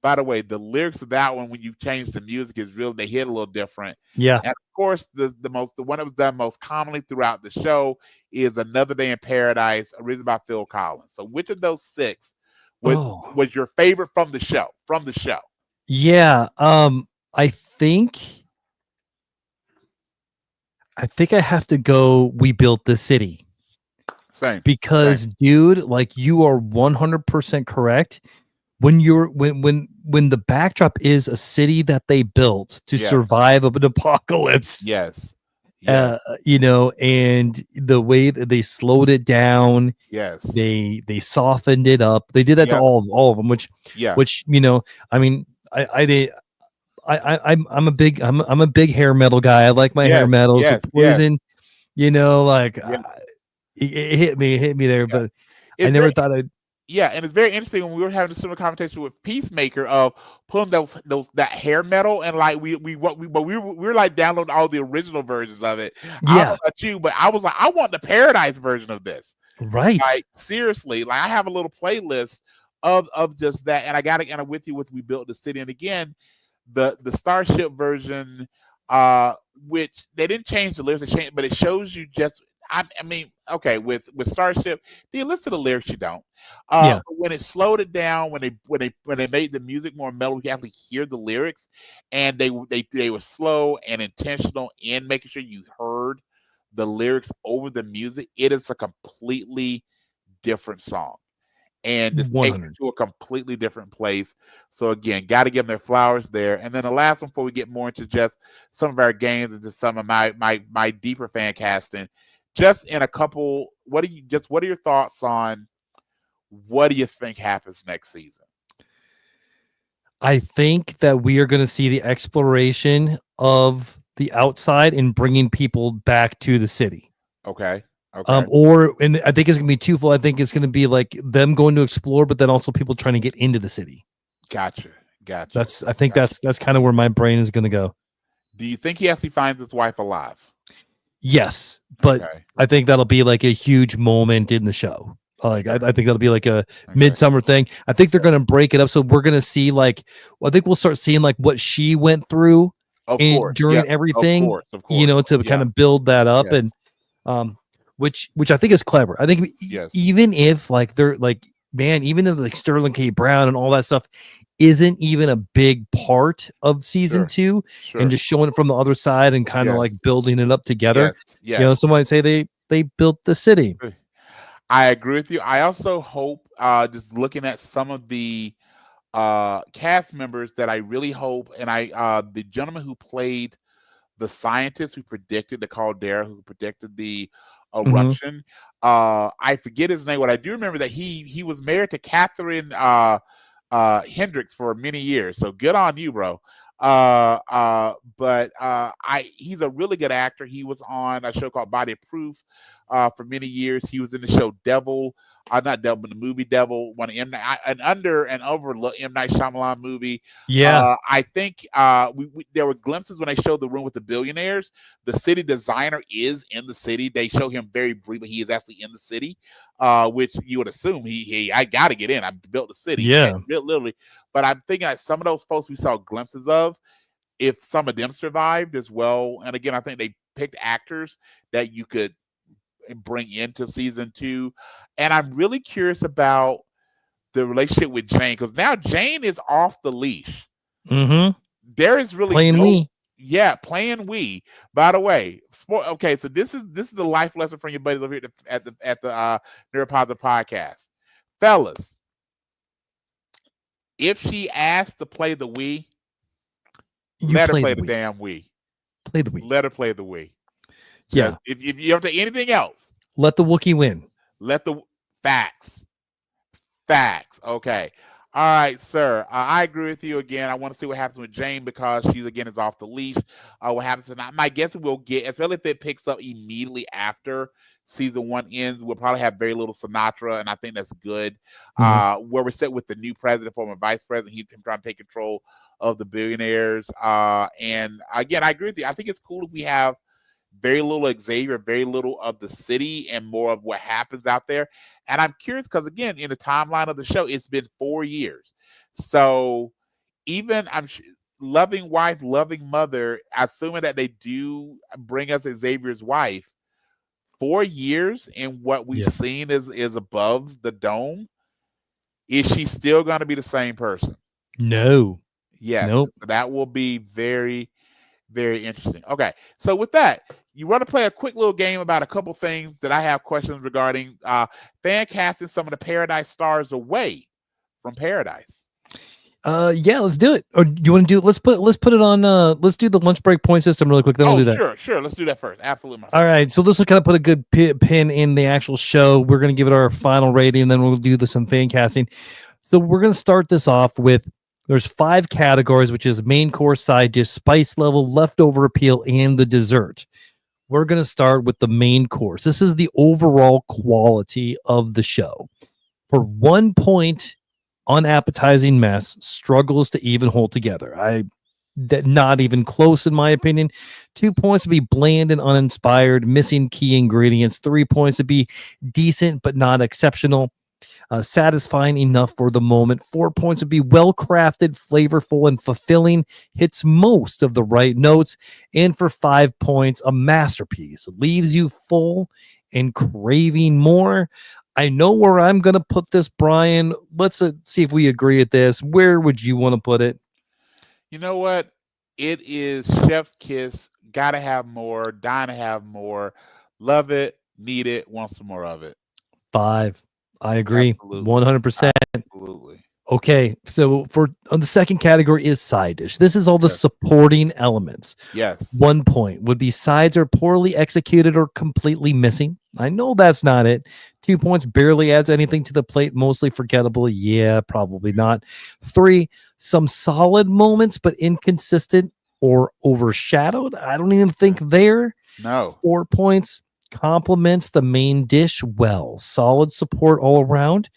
By the way, the lyrics of that one, when you change the music, is real. They hit a little different. Yeah. And of course, the one that was done most commonly throughout the show is Another Day in Paradise, originally by Phil Collins. So, which of those 6 was your favorite from the show? Yeah. I think I have to go We Built This City. Same. Because, dude, like, you are 100% correct. When when the backdrop is a city that they built to survive an apocalypse. Yes. You know, and the way that they slowed it down. Yes. They softened it up. They did that to all of them, which you know, I mean, I'm a big hair metal guy. I like my hair metal. So Poison, you know, like it hit me there, but I never thought I'd. Yeah, and it's very interesting when we were having a similar conversation with Peacemaker of pulling that hair metal, and like we were like downloading all the original versions of it. I don't know about you, but I was like, I want the Paradise version of this. Right. Like, seriously, like I have a little playlist of just that, and I got to kind of with you with We Built the City. And again, the Starship version, which they didn't change the lyrics, they changed, but it shows you just. I mean, okay, with Starship, the list of the lyrics you don't. But when it slowed it down, when they made the music more mellow, you actually hear the lyrics, and they were slow and intentional in making sure you heard the lyrics over the music. It is a completely different song, and just takes you to a completely different place. So again, got to give them their flowers there. And then the last one before we get more into just some of our games and just some of my deeper fan casting. Just in a couple, what are your thoughts on what do you think happens next season? I think that we are going to see the exploration of the outside and bringing people back to the city. Okay. And I think it's going to be twofold. I think it's going to be like them going to explore, but then also people trying to get into the city. Gotcha. Gotcha. I think that's kind of where my brain is going to go. Do you think he actually finds his wife alive? Yes, but Okay. I think that'll be like a huge moment in the show. Like I think that'll be like a midsummer thing. I think they're gonna break it up, so we're gonna see like I think we'll start seeing like what she went through during everything. Of course. You know, to kind of build that up, and which I think is clever. I think even if like they're like even if like Sterling K. Brown and all that stuff isn't even a big part of season 2, and just showing it from the other side and kind of like building it up together. You know, some might say they built the city. I agree with you. I also hope, just looking at some of the cast members, that I really hope, and the gentleman who played the scientist who predicted the caldera, who predicted the eruption, I forget his name. What I do remember that he was married to Catherine Hendricks for many years. So good on you, bro. But he's a really good actor. He was on a show called Body of Proof for many years. He was in the show Devil, not Devil, but the movie Devil, one of an under and overlooked M. Night Shyamalan movie. I think there were glimpses when they showed the room with the billionaires. The city designer is in the city. They show him very briefly. He is actually in the city, which you would assume I got to get in. I built the city. Yeah, literally. But I'm thinking that some of those folks we saw glimpses of, if some of them survived as well. And again, I think they picked actors that you could bring into season 2. And I'm really curious about the relationship with Jane, because now Jane is off the leash. There is really playing Wii. Yeah, playing Wii. By the way, okay, so this is the life lesson from your buddies over here at the Nerd Positive Podcast, fellas. If she asked to play the Wii, let her play the damn Wii. Play the Wii. Let her play the Wii. Yeah. If you have to anything else, let the Wookiee win. Let the facts. Okay. All right, sir. I agree with you again. I want to see what happens with Jane, because she's again is off the leash. What happens tonight? My guess we'll get, especially if it picks up immediately after season 1 ends, we'll probably have very little Sinatra, and I think that's good. Where we're set with the new president, former vice president, he's trying to take control of the billionaires. And again, I agree with you. I think it's cool if we have very little Xavier, very little of the city, and more of what happens out there. And I'm curious because, again, in the timeline of the show, it's been 4 years. So even loving wife, loving mother, assuming that they do bring us Xavier's wife, 4 years in what we've seen is above the dome. Is she still going to be the same person? No. Yes. Nope. That will be very, very interesting. Okay. So with that, you want to play a quick little game about a couple things that I have questions regarding fan casting some of the Paradise stars away from Paradise. Yeah, let's do it. Or do you want to do? Let's put it on. Let's do the lunch break point system really quick. Then we'll do that. Sure. Let's do that first. Absolutely. All right. So this will kind of put a good pin in the actual show. We're going to give it our final rating, and then we'll do some fan casting. So we're going to start this off with. There's 5 categories, which is main course, side dish, spice level, leftover appeal, and the dessert. We're going to start with the main course. This is the overall quality of the show. For 1 point, unappetizing mess struggles to even hold together. Not even close, in my opinion. 2 points would be bland and uninspired, missing key ingredients. 3 points would be decent but not exceptional. Satisfying enough for the moment. 4 points would be well crafted, flavorful, and fulfilling. Hits most of the right notes. And for 5 points, a masterpiece. Leaves you full and craving more. I know where I'm going to put this, Brian. Let's see if we agree at this. Where would you want to put it? You know what? It is chef's kiss. Gotta have more. Dying to have more. Love it. Need it. Want some more of it. 5. I agree. Absolutely. 100%. Absolutely. Okay, so on the second category is side dish. This is all the supporting elements. Yes. 1 point would be sides are poorly executed or completely missing. I know that's not it. 2 points barely adds anything to the plate, mostly forgettable. Yeah, probably not. 3, some solid moments, but inconsistent or overshadowed. I don't even think there. No. 4 points. Complements the main dish well. Solid support all around.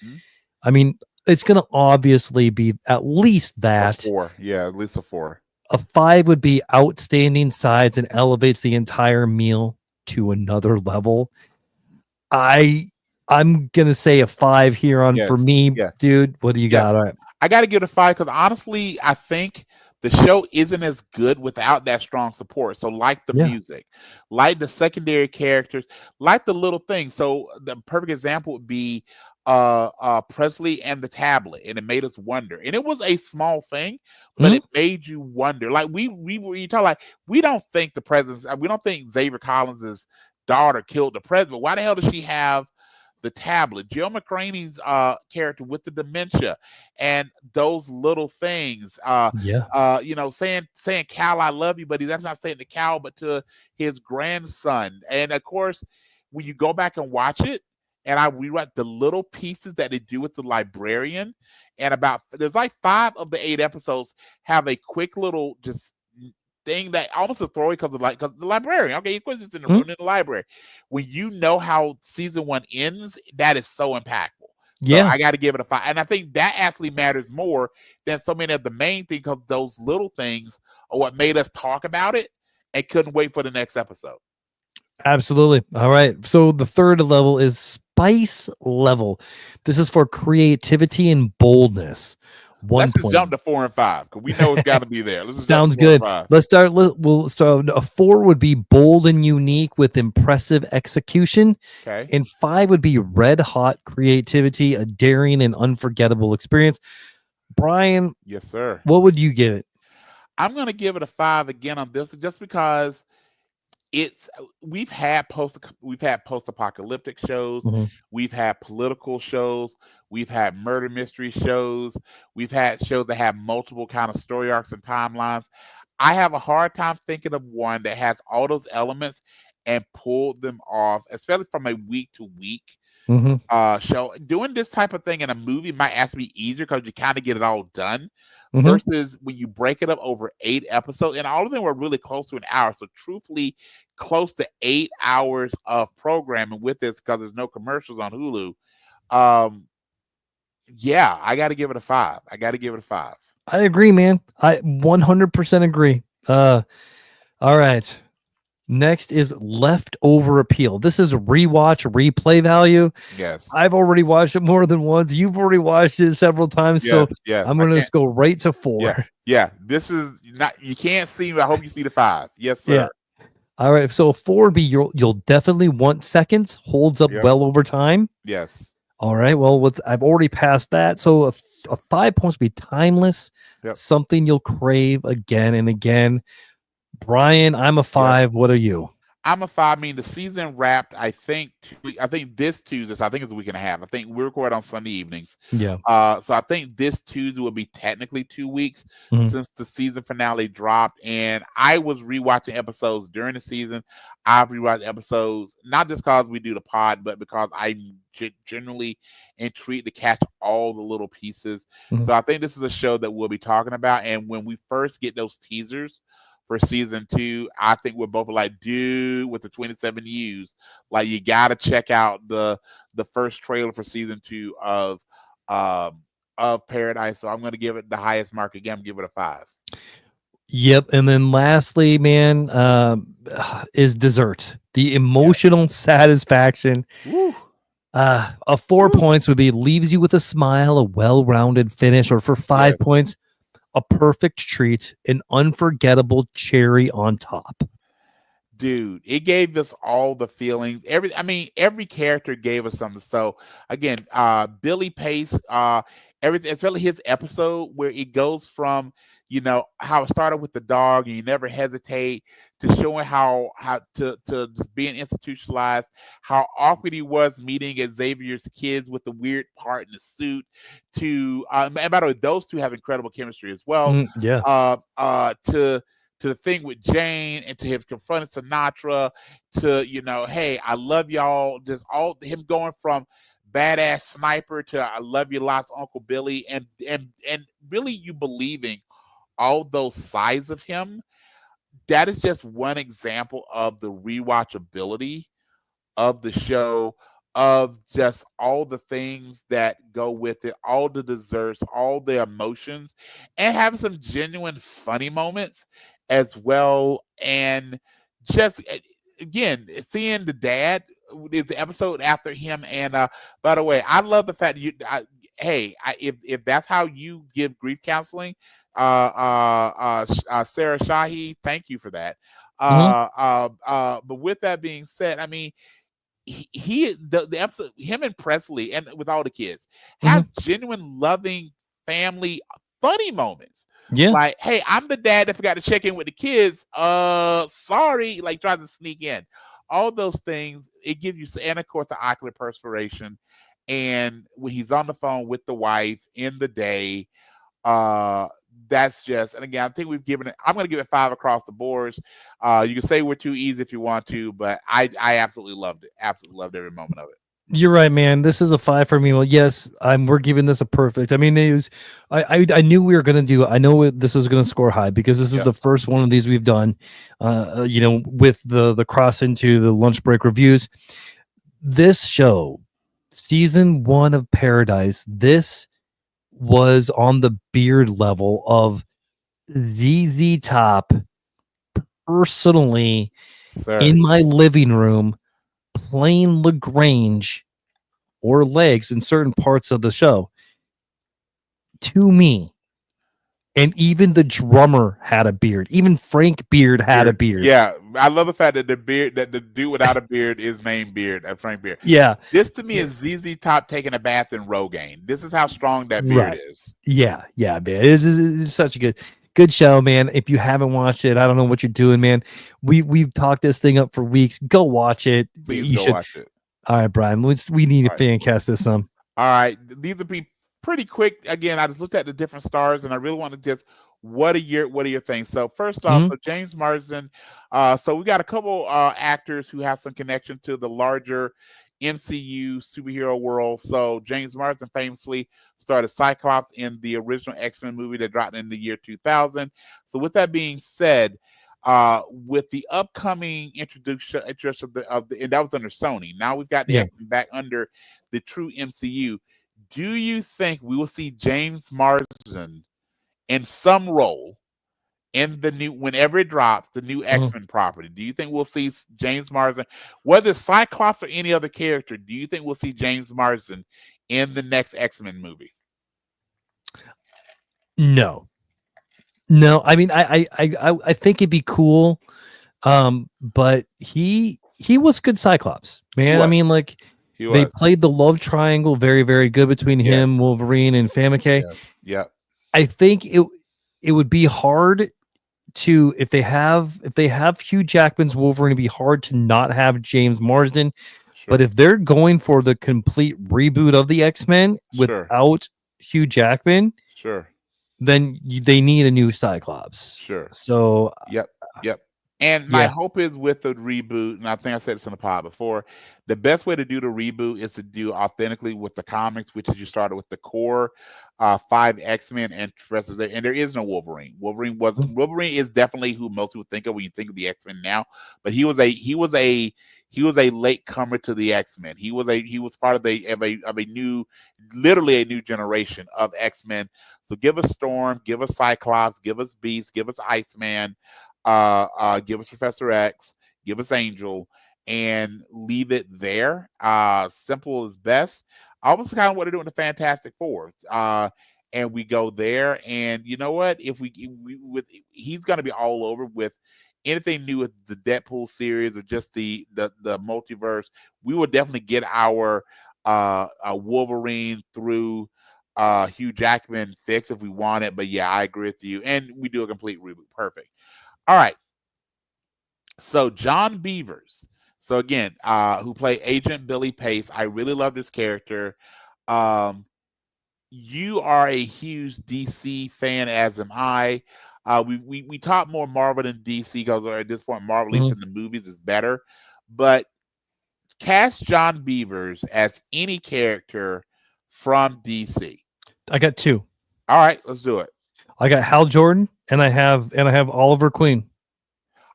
I mean, it's going to obviously be at least A that. 4. Yeah, at least a 4. A 5 would be outstanding sides and elevates the entire meal to another level. I'm gonna say a 5 here on for Yes. me, Yeah. dude. What do you Yes. got? All right. I got to give it a 5 because honestly, I think the show isn't as good without that strong support. So, like the Yeah. music, like the secondary characters, like the little things. So, the perfect example would be Presley and the tablet, and it made us wonder. And it was a small thing, but it made you wonder. Like you talk like we don't think the president's, we don't think Xavier Collins's daughter killed the president. Why the hell does she have the tablet? Jill McCraney's character with the dementia and those little things. Yeah. Saying Cal, I love you, but that's not saying to Cal, but to his grandson. And of course, when you go back and watch it, and I rewrite the little pieces that they do with the librarian, and there's like 5 of the 8 episodes have a quick little just thing that almost a throwaway because the librarian. Okay, of course it's in the room in the library. When you know how season 1 ends, that is so impactful. So Yeah. I got to give it a 5, and I think that actually matters more than so many of the main things because those little things are what made us talk about it and couldn't wait for the next episode. Absolutely. All right. So the third level is spice level. This is for creativity and boldness. Let's just jump to 4 and 5 because we know it's got to be there. Let's just jump Sounds to 4 and good. 5. Let's start. We'll start. A 4 would be bold and unique with impressive execution. Okay. And 5 would be red hot creativity, a daring and unforgettable experience. Brian, Yes, sir. what would you give it? I'm going to give it a 5 again on this just because we've had post-apocalyptic shows, we've had political shows, we've had murder mystery shows, we've had shows that have multiple kind of story arcs and timelines. I have a hard time thinking of one that has all those elements and pulled them off, especially from a week to week show. Doing this type of thing in a movie might actually be easier because you kind of get it all done. Versus when you break it up over 8 episodes, and all of them were really close to an hour. So truthfully, close to 8 hours of programming with this because there's no commercials on Hulu. Yeah, I got to give it a 5. I agree, man. I 100% agree. All right. Next is leftover appeal. This is rewatch, replay value. Yes. I've already watched it more than once. You've already watched it several times. Yes, so I'm going to just go right to 4. Yeah. This is not, you can't see me. I hope you see the 5. Yes, sir. Yeah. All right. So 4 would be you'll definitely want seconds, holds up well over time. Yes. All right. Well, I've already passed that. So a 5 points would be timeless, something you'll crave again and again. Brian, I'm a 5. What are you? I'm a 5. I mean, the season wrapped, I think this Tuesday, so I think it's a week and a half. I think we record on Sunday evenings. Yeah. So I think this Tuesday will be technically 2 weeks since the season finale dropped. And I was rewatching episodes during the season. I've rewatched episodes, not just because we do the pod, but because I'm generally intrigued to catch all the little pieces. So I think this is a show that we'll be talking about. And when we first get those teasers for season 2, I think we're both like, dude, with the 27 U's, like you gotta check out the first trailer for season 2 of Paradise. So I'm gonna give it the highest mark again. Give it a 5. Yep. And then lastly, man, is dessert. The emotional satisfaction. A 4 points would be leaves you with a smile, a well-rounded finish, or for 5 points, a perfect treat, an unforgettable cherry on top. Dude, it gave us all the feelings. Every character gave us something. So again, Billy Pace, everything, especially his episode where it goes from, how it started with the dog and you never hesitate to showing how to just being institutionalized, how awkward he was meeting Xavier's kids with the weird part in the suit to and by the way, those two have incredible chemistry as well. To the thing with Jane and to him confronting Sinatra to, hey, I love y'all. Just all him going from badass sniper to I love you lots, Uncle Billy, and really you believing all those sides of him. That is just one example of the rewatchability of the show, of just all the things that go with it, all the desserts, all the emotions, and having some genuine funny moments as well. And just again, seeing the dad is the episode after him. And by the way, I love the fact that if that's how you give grief counseling, Sarah Shahi, thank you for that. But with that being said, I mean, the episode, him and Presley, and with all the kids, have genuine, loving, family, funny moments. Yeah. Like, hey, I'm the dad that forgot to check in with the kids. Sorry, like tries to sneak in. All those things, it gives you, and of course, the ocular perspiration. And when he's on the phone with the wife in the day, that's just, and again, I think we've given it, I'm going to give it 5 across the boards. You can say we're too easy if you want to, but I absolutely loved it. Absolutely loved every moment of it. You're right, man. This is a 5 for me. Well, yes, we're giving this a perfect. I mean, it was, I knew we were going to do, I know this was going to score high because this is the first one of these we've done, with the cross into the lunch break reviews. This show, season 1 of Paradise, this was on the beard level of ZZ Top personally in my living room playing LaGrange or legs in certain parts of the show to me. And even the drummer had a beard. Even Frank Beard had a beard. Yeah, I love the fact that the dude without a beard is named Beard, Frank Beard. Yeah, this to me is ZZ Top taking a bath in Rogaine. This is how strong that beard is. Yeah, man. It's such a good show, man. If you haven't watched it, I don't know what you're doing, man. We've talked this thing up for weeks. Go watch it. Please go watch it. All right, Brian. We need to fan cast this some. All right, these will be pretty quick. Again, I just looked at the different stars, and I really want to just what are your things. So first off, so James Marsden. So we got a couple actors who have some connection to the larger MCU superhero world. So James Marsden famously started Cyclops in the original X-Men movie that dropped in the year 2000. So with that being said, with the upcoming introduction of the and that was under Sony. Now we've got the X-Men back under the true MCU. Do you think we will see James Marsden in some role in the new, whenever it drops, the new X-Men property? Do you think we'll see James Marsden, whether it's Cyclops or any other character? Do you think we'll see James Marsden in the next X-Men movie? No. I mean, I think it'd be cool, but he was good Cyclops, man. I mean, like they played the love triangle very, very good between him, Wolverine, and Famke. Yeah. I think it would be hard to, if they have Hugh Jackman's Wolverine, it'd be hard to not have James Marsden. Sure. But if they're going for the complete reboot of the X-Men without Hugh Jackman, then they need a new Cyclops. Sure. So yep. And my hope is with the reboot, and I think I said this in the pod before, the best way to do the reboot is to do authentically with the comics, which is you started with the core 5 X-Men and there is no Wolverine. Wolverine is definitely who most people think of when you think of the X-Men now, but he was a late comer to the X-Men. He was part of a new, literally a new generation of X-Men. So give us Storm, give us Cyclops, give us Beast, give us Iceman, give us Professor X, give us Angel, and leave it there. Simple is best. Almost kind of what they're doing the Fantastic Four. And we go there, and you know what? If he's going to be all over with anything new with the Deadpool series or just the multiverse. We will definitely get our Wolverine through Hugh Jackman fix if we want it. But yeah, I agree with you, and we do a complete reboot. Perfect. All right. So John Beavers. So again, who played Agent Billy Pace. I really love this character. You are a huge DC fan, as am I. We talk more Marvel than DC because at this point, Marvel, at least in the movies, is better. But cast John Beavers as any character from DC. I got 2. All right, let's do it. I got Hal Jordan, and I have Oliver Queen.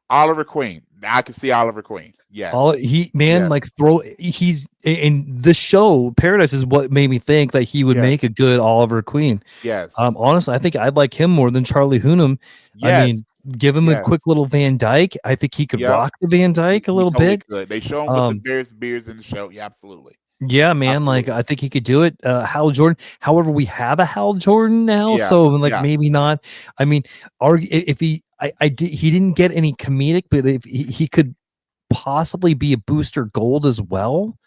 Oliver Queen. I can see Oliver Queen. Yes. All he man Yes. like throw he's in the show Paradise is what made me think that he would Yes. make a good Oliver Queen. Yes. Honestly, I think I'd like him more than Charlie Hunnam. I Yes. mean, give him a Yes. quick little Van Dyke. I think he could Yep. rock the Van Dyke a He little totally bit. could. They show him with the various beards in the show. Yeah, absolutely. Yeah, man. Like Absolutely. I think he could do it. Hal Jordan. However, we have a Hal Jordan now, Yeah. so like Yeah. maybe not. I mean, if he, he didn't get any comedic, but if he could possibly be a Booster Gold as well.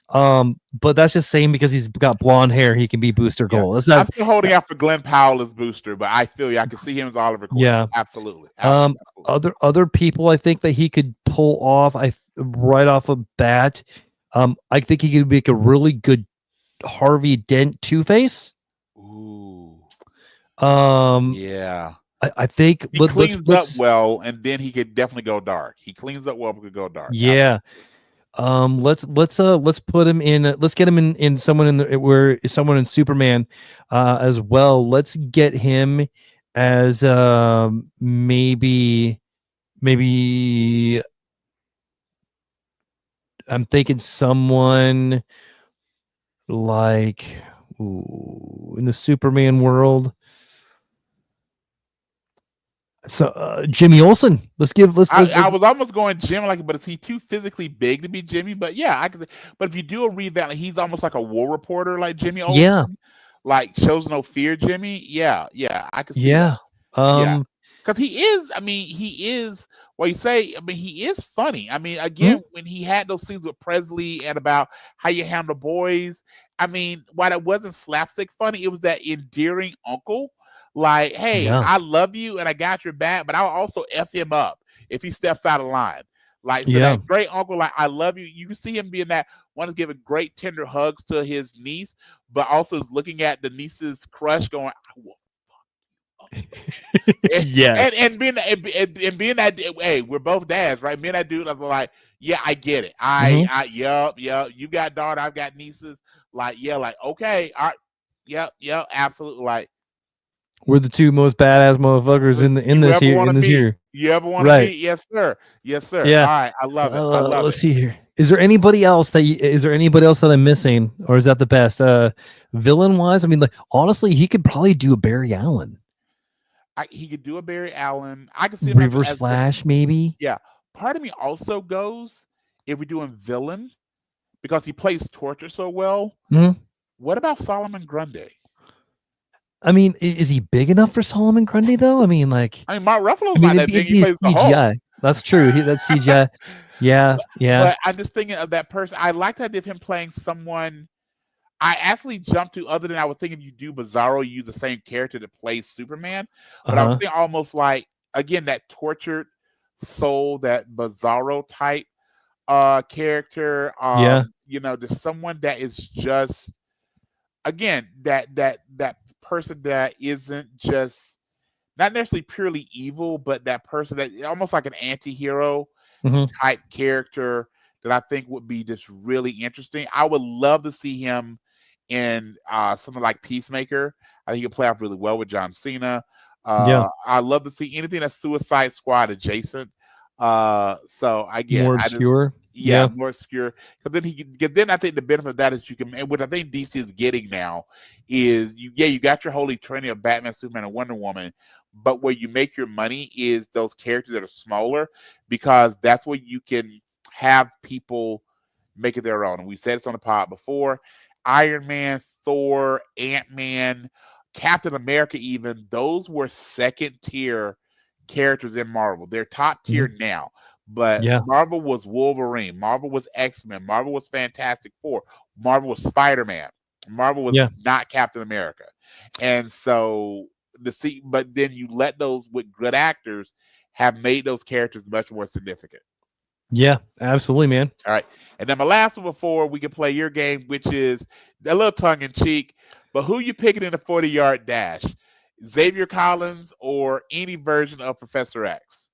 But that's just saying because he's got blonde hair, he can be Booster Yeah. Gold. That's not. I'm still holding out for Glenn Powell as Booster, but I feel you. I can see him as Oliver Queen. Yeah. Absolutely. Absolutely. Other people I think that he could pull off. Right off a bat. I think he could make a really good Harvey Dent Two-Face. Ooh. Yeah. I think he cleans up well, and then he could definitely go dark. He cleans up well, but could go dark. Yeah. Let's put him in. Let's get him in someone someone in Superman, as well. Let's get him as maybe. I'm thinking someone like in the Superman world. So Jimmy Olsen. I was almost going Jimmy, but is he too physically big to be Jimmy? But yeah, I could. But if you do a revamp, he's almost like a war reporter, like Jimmy Olsen. Yeah, like shows no fear, Jimmy. Yeah, I could see that. Because he is. I mean, he is. Well, you say. I mean, he is funny. I mean, again, when he had those scenes with Presley and about how you handle boys. I mean, while it wasn't slapstick funny, it was that endearing uncle. Like, hey, I love you and I got your back, but I'll also F him up if he steps out of line. Like, so that great uncle, like, I love you. You can see him being that one is giving great tender hugs to his niece, but also is looking at the niece's crush going, yes. And being that, hey, we're both dads, right? Me and that dude, I'm like, yeah, I get it. Yup. You got daughter, I've got nieces. Like, yeah, like, okay. All right. Yep. Absolutely. Like, we're the two most badass motherfuckers in this year. You ever want to meet? Yes, sir. Yeah. All right. I love it. Let's see here. Is there anybody else that I'm missing, or is that the best? Villain wise, I mean, like honestly, he could probably do a Barry Allen. He could do a Barry Allen. I can see him Reverse Flash, maybe. Yeah. Part of me also goes if we're doing villain because he plays torture so well. Mm-hmm. What about Solomon Grundy? I mean, is he big enough for Solomon Grundy though? I mean, Mark Ruffalo's not that big. He plays the Hulk. CGI. That's true. That's CGI. Yeah. But I'm just thinking of that person. I like the idea of him playing someone. I actually jumped to other than I would think if you do Bizarro, you use the same character to play Superman. But I was thinking almost like again that tortured soul, that Bizarro type character. There's someone that is just again that person that isn't just not necessarily purely evil, but that person that almost like an anti-hero type character that I think would be just really interesting. I would love to see him in something like Peacemaker. I think he could play off really well with John Cena. I love to see anything that's Suicide Squad adjacent. So again, more obscure. More obscure. Because then I think the benefit of that is you can, and what I think DC is getting now is you got your holy trinity of Batman, Superman, and Wonder Woman, but where you make your money is those characters that are smaller because that's where you can have people make it their own. And we said this on the pod before. Iron Man, Thor, Ant-Man, Captain America, even those were second tier characters in Marvel. They're top tier now. But Marvel was Wolverine. Marvel was X-Men. Marvel was Fantastic Four. Marvel was Spider-Man. Marvel was not Captain America. And so but then you let those with good actors have made those characters much more significant. Yeah, absolutely, man. All right. And then my last one before we can play your game, which is a little tongue in cheek, but who you picking in the 40-yard dash? Xavier Collins or any version of Professor X?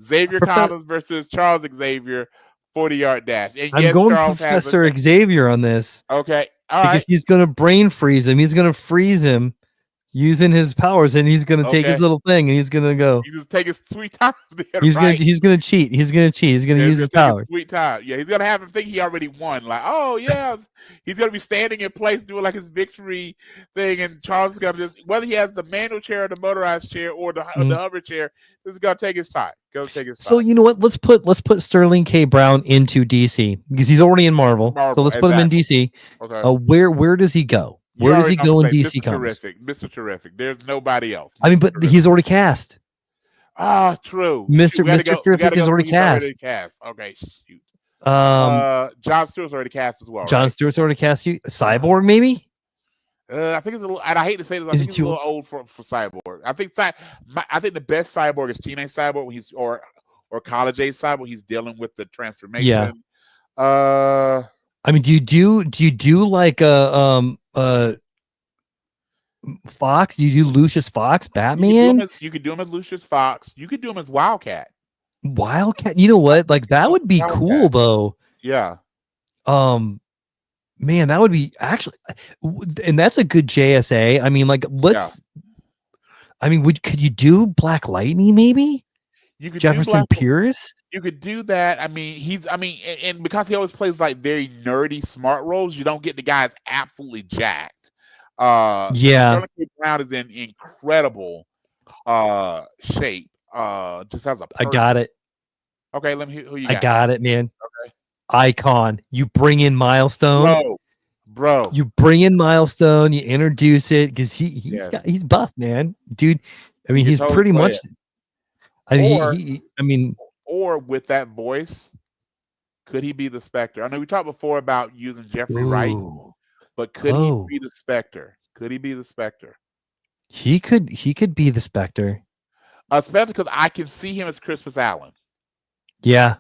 Xavier Collins versus Charles Xavier, 40-yard dash. And I'm going Charles Professor Xavier on this. Okay. All right. Because he's going to brain freeze him. He's going to freeze him. using his powers, and he's gonna take his Okay. little thing, and he's gonna go. He just take his sweet time. Then, He's right? gonna cheat. He's gonna use He's his gonna take power. his sweet time. Yeah, he's gonna have him think he already won. Like, oh yeah, he's gonna be standing in place doing like his victory thing, and Charles is gonna just whether he has the manual chair, or the motorized chair, or the hover chair, this is gonna take his time. So you know what? Let's put Sterling K. Brown into DC because he's already in Marvel. So let's put him in DC. Okay. Where does he go? Where does he go in DC Comics? Mr. Terrific. There's nobody else. I mean, but he's already cast. Ah, true. Mr. Terrific is already cast. Okay, shoot. John Stewart's already cast as well. John Stewart's already cast. You Cyborg maybe? I think it's a little. And I hate to say this. I think it's a little old for Cyborg. I think the best Cyborg is teenage Cyborg when he's or college age Cyborg. He's dealing with the transformation. Yeah. I mean, do you do like Fox? Do you do Lucius Fox, Batman? You could do him as Lucius Fox. You could do him as Wildcat. Wildcat. You know what? Like that would be cool though. Yeah. Man, that would be actually, and that's a good JSA. I mean, like let's. Yeah. I mean, could you do Black Lightning maybe? You could Jefferson Pierce. You could do that. I mean, and because he always plays like very nerdy, smart roles, you don't get the guys absolutely jacked. Sterling K. Brown is in incredible shape. Just as a person. I got it. Okay, let me hear who you got. I got it, man. Okay. Icon. You bring in Milestone. Bro. You bring in Milestone, you introduce it because he's buff, man. Dude, I mean, he's pretty much or with that voice, could he be the Spectre? I know we talked before about using Jeffrey Wright, but could he be the Spectre? Could he be the Spectre? He could be the Spectre. Especially because I can see him as Christmas Allen. Yeah.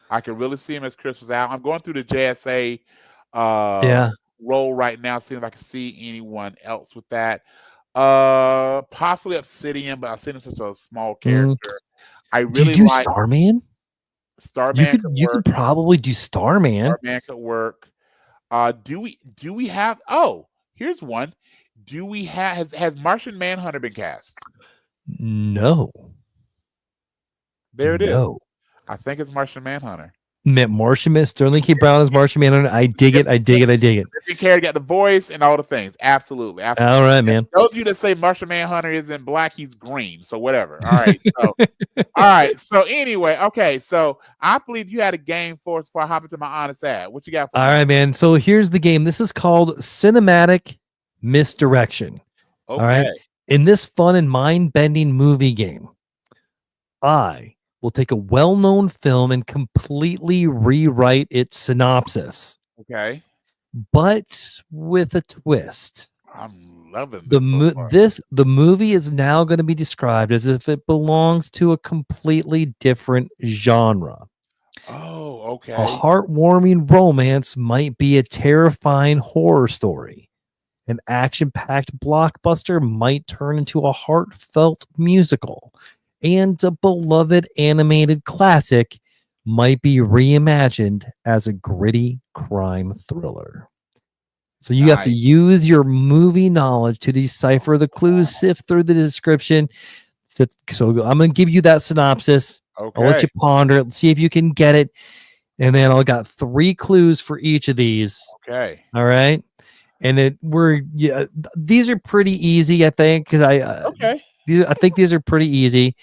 I can really see him as Christmas Allen. I'm going through the JSA role right now, seeing if I can see anyone else with that. Possibly Obsidian, but Obsidian is such a small character. I really like Starman. Starman. You could probably do Starman. Starman could work. Do we have? Oh, here's one. Do we have? Has Martian Manhunter been cast? No. There it is. I think it's Martian Manhunter. Sterling K. Brown is Martian Manhunter. I dig it. Every character got the voice and all the things. Absolutely. All right, man. Those of you that say Martian Manhunter isn't black, he's green. So whatever. All right. So, all right. So anyway, okay. So I believe you had a game for us before I hop into my honest ad. What you got for me? All right, man. So here's the game. This is called Cinematic Misdirection. Okay. All right. In this fun and mind-bending movie game, I will take a well-known film and completely rewrite its synopsis. Okay. But with a twist. I'm loving this. The movie is now going to be described as if it belongs to a completely different genre. Oh, okay. A heartwarming romance might be a terrifying horror story. An action-packed blockbuster might turn into a heartfelt musical. And a beloved animated classic might be reimagined as a gritty crime thriller. So you have to use your movie knowledge to decipher the clues, sift through the description. So I'm going to give you that synopsis. Okay. I'll let you ponder it, see if you can get it. And then I got 3 clues for each of these. Okay. All right. And these are pretty easy, I think, because I think these are pretty easy.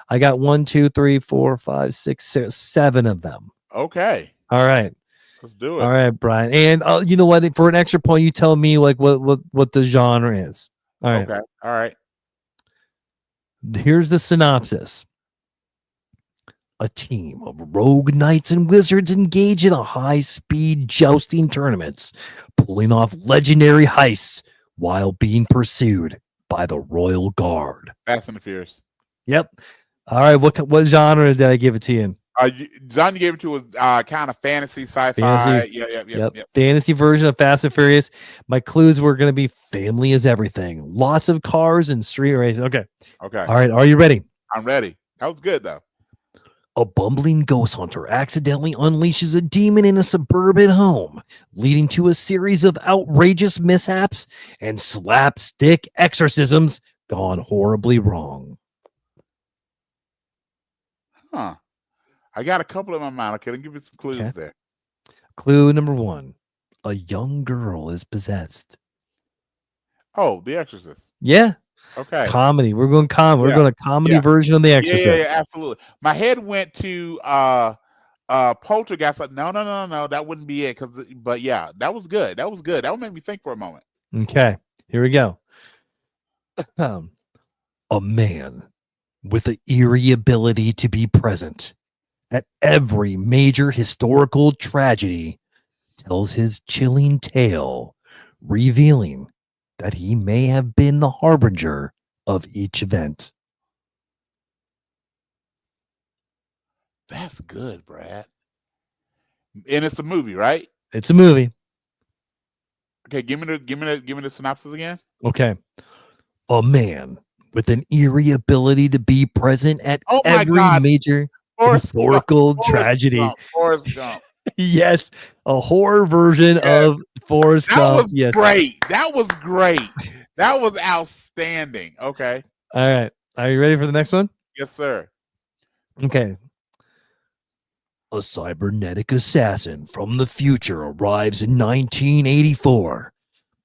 I got 1, 2, 3, 4, 5, 6, 7 of them. Okay. All right. Let's do it. All right, Brian. And you know what? For an extra point, you tell me like what the genre is. All right. Okay. All right. Here's the synopsis. A team of rogue knights and wizards engage in a high-speed jousting tournaments, pulling off legendary heists while being pursued by the Royal Guard. Fast and the Furious. Yep. All right. What genre did I give it to you in? John, you gave it to us kind of fantasy, sci-fi. Yep. Fantasy version of Fast and Furious. My clues were going to be family is everything. Lots of cars and street racing. Okay. Okay. All right. Are you ready? I'm ready. That was good, though. A bumbling ghost hunter accidentally unleashes a demon in a suburban home, leading to a series of outrageous mishaps and slapstick exorcisms gone horribly wrong. Huh. I got a couple in my mind. Okay, let me give you some clues there. Clue number 1. A young girl is possessed. Oh, The Exorcist. Yeah. Okay. Comedy. We're going comedy. We're going a comedy version of The Exorcist. Yeah, absolutely. My head went to Poltergeist. Like, no, that wouldn't be it. But yeah, that was good. That would make me think for a moment. Okay, here we go. A man with the eerie ability to be present at every major historical tragedy tells his chilling tale, revealing that he may have been the harbinger of each event. That's good, Brad. And it's a movie, right? It's a movie. Okay, give me the synopsis again. Okay. A man with an eerie ability to be present at every major historical tragedy. Forrest Gump. Yes, a horror version of Forrest Gump. That was great. That was great. That was outstanding. Okay. All right. Are you ready for the next one? Yes, sir. Okay. A cybernetic assassin from the future arrives in 1984,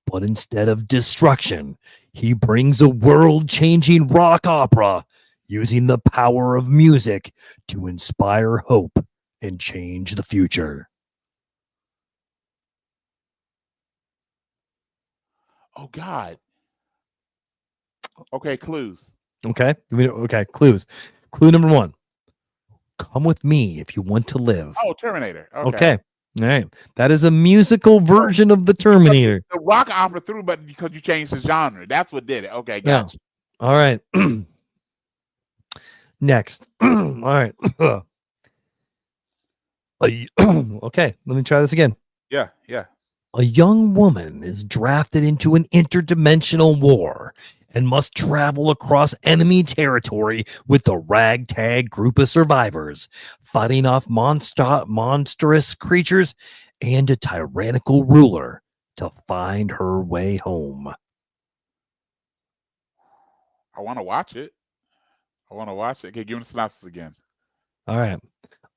but instead of destruction, he brings a world-changing rock opera using the power of music to inspire hope and change the future. Oh, God. Okay, clues. Okay. Okay, clues. Clue number 1. Come with me if you want to live. Oh, Terminator. Okay. All right. That is a musical version of the Terminator. The rock opera through, but because you changed the genre. That's what did it. Okay, gotcha. Yeah. All right. Next. All right. Okay, let me try this again. Yeah. A young woman is drafted into an interdimensional war and must travel across enemy territory with a ragtag group of survivors, fighting off monstrous creatures and a tyrannical ruler to find her way home. I want to watch it. Okay, give me the synopsis again. All right.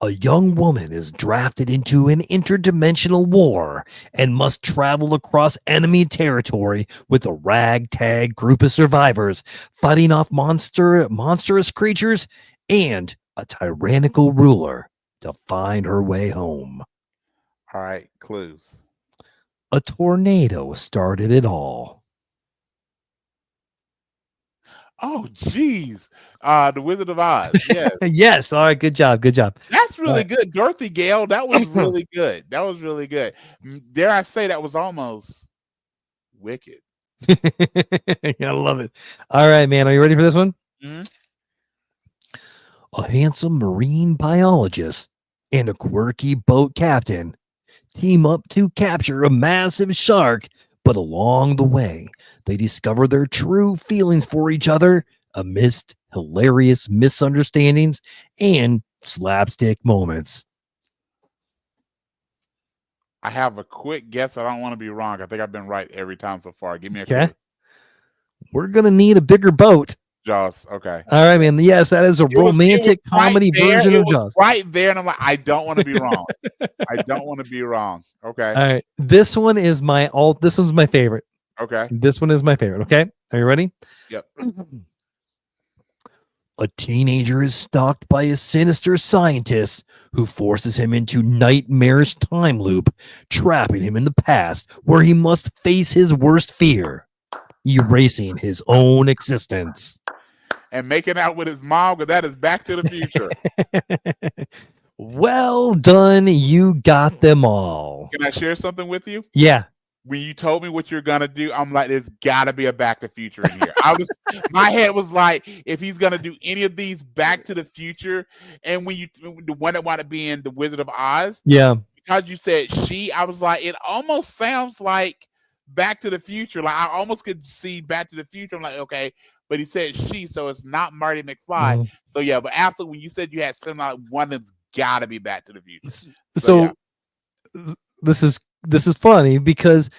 A young woman is drafted into an interdimensional war and must travel across enemy territory with a ragtag group of survivors, fighting off monstrous creatures and a tyrannical ruler to find her way home. All right, clues. A tornado started it all. Oh, geez. The Wizard of Oz. Yes. Yes. All right. Good job. That's really good. Dorothy Gale. That was really good. Dare I say that was almost wicked. I love it. All right, man. Are you ready for this one? Mm-hmm. A handsome marine biologist and a quirky boat captain team up to capture a massive shark, but along the way, they discover their true feelings for each other amidst hilarious misunderstandings and slapstick moments. I have a quick guess. I don't want to be wrong. I think I've been right every time so far. Give me a clue. clue. We're going to need a bigger boat. Jaws. Okay. All right, man. Yes, that is a romantic comedy version of Jaws. Right there. And I'm like, I don't want to be wrong. I don't want to be wrong. Okay. All right. This one is this one's my favorite. Okay. This one is my favorite. Okay. Are you ready? Yep. A teenager is stalked by a sinister scientist who forces him into nightmarish time loop, trapping him in the past where he must face his worst fear, erasing his own existence. And making out with his mom, because that is Back to the Future. Well done. You got them all. Can I share something with you? Yeah. When you told me what you're gonna do, I'm like, there's gotta be a Back to the Future in here. My head was like, if he's gonna do any of these Back to the Future, and the one that wound up being the Wizard of Oz, yeah, because you said she, I was like, it almost sounds like Back to the Future. Like I almost could see Back to the Future. I'm like, okay, but he said she, so it's not Marty McFly. Mhm. So yeah, but absolutely, when you said you had something like one that's got to be Back to the Future. So this is funny because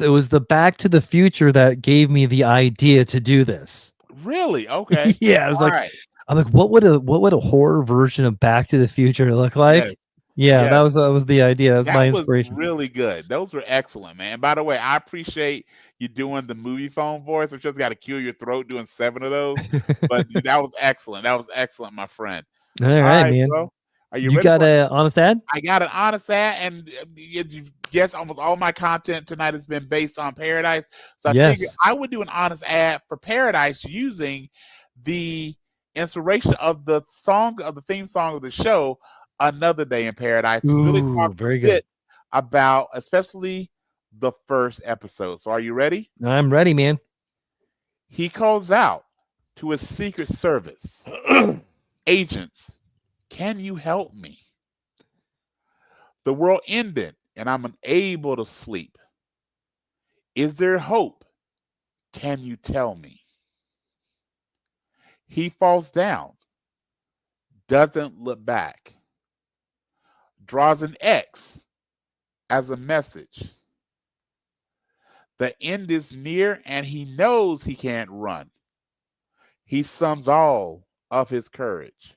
it was the Back to the Future that gave me the idea to do this. Really? Okay. Yeah, I was All like, right. I'm like, what would a horror version of Back to the Future look like? Yes. Yeah, Yes. that was the idea. That was my That was inspiration. really good. Those were excellent, man. And by the way, I appreciate you doing the movie phone voice. I've just got to kill your throat doing 7 of those. But dude, that was excellent. That was excellent, my friend. All right, man. bro. Are you You ready got for an honest ad? I got an honest ad, and yes, almost all my content tonight has been based on Paradise. So I figured Yes. I would do an honest ad for Paradise using the inspiration of the theme song of the show, Another Day in Paradise. To really Ooh, talk very a good. bit about especially the first episode. So are you ready? I'm ready, man. He calls out to his Secret Service agents, can you help me? The world ended and I'm unable to sleep. Is there hope? Can you tell me? He falls down, doesn't look back, draws an X as a message. The end is near and he knows he can't run. He sums all of his courage.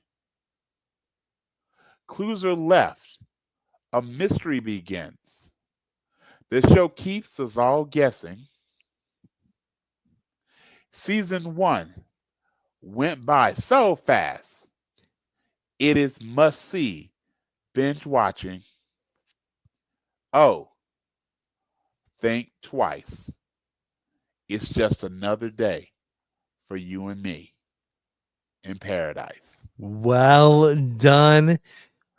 Clues are left. A mystery begins. This show keeps us all guessing. Season 1 went by so fast. It is must see binge watching. Oh, think twice. It's just another day for you and me in paradise. Well done.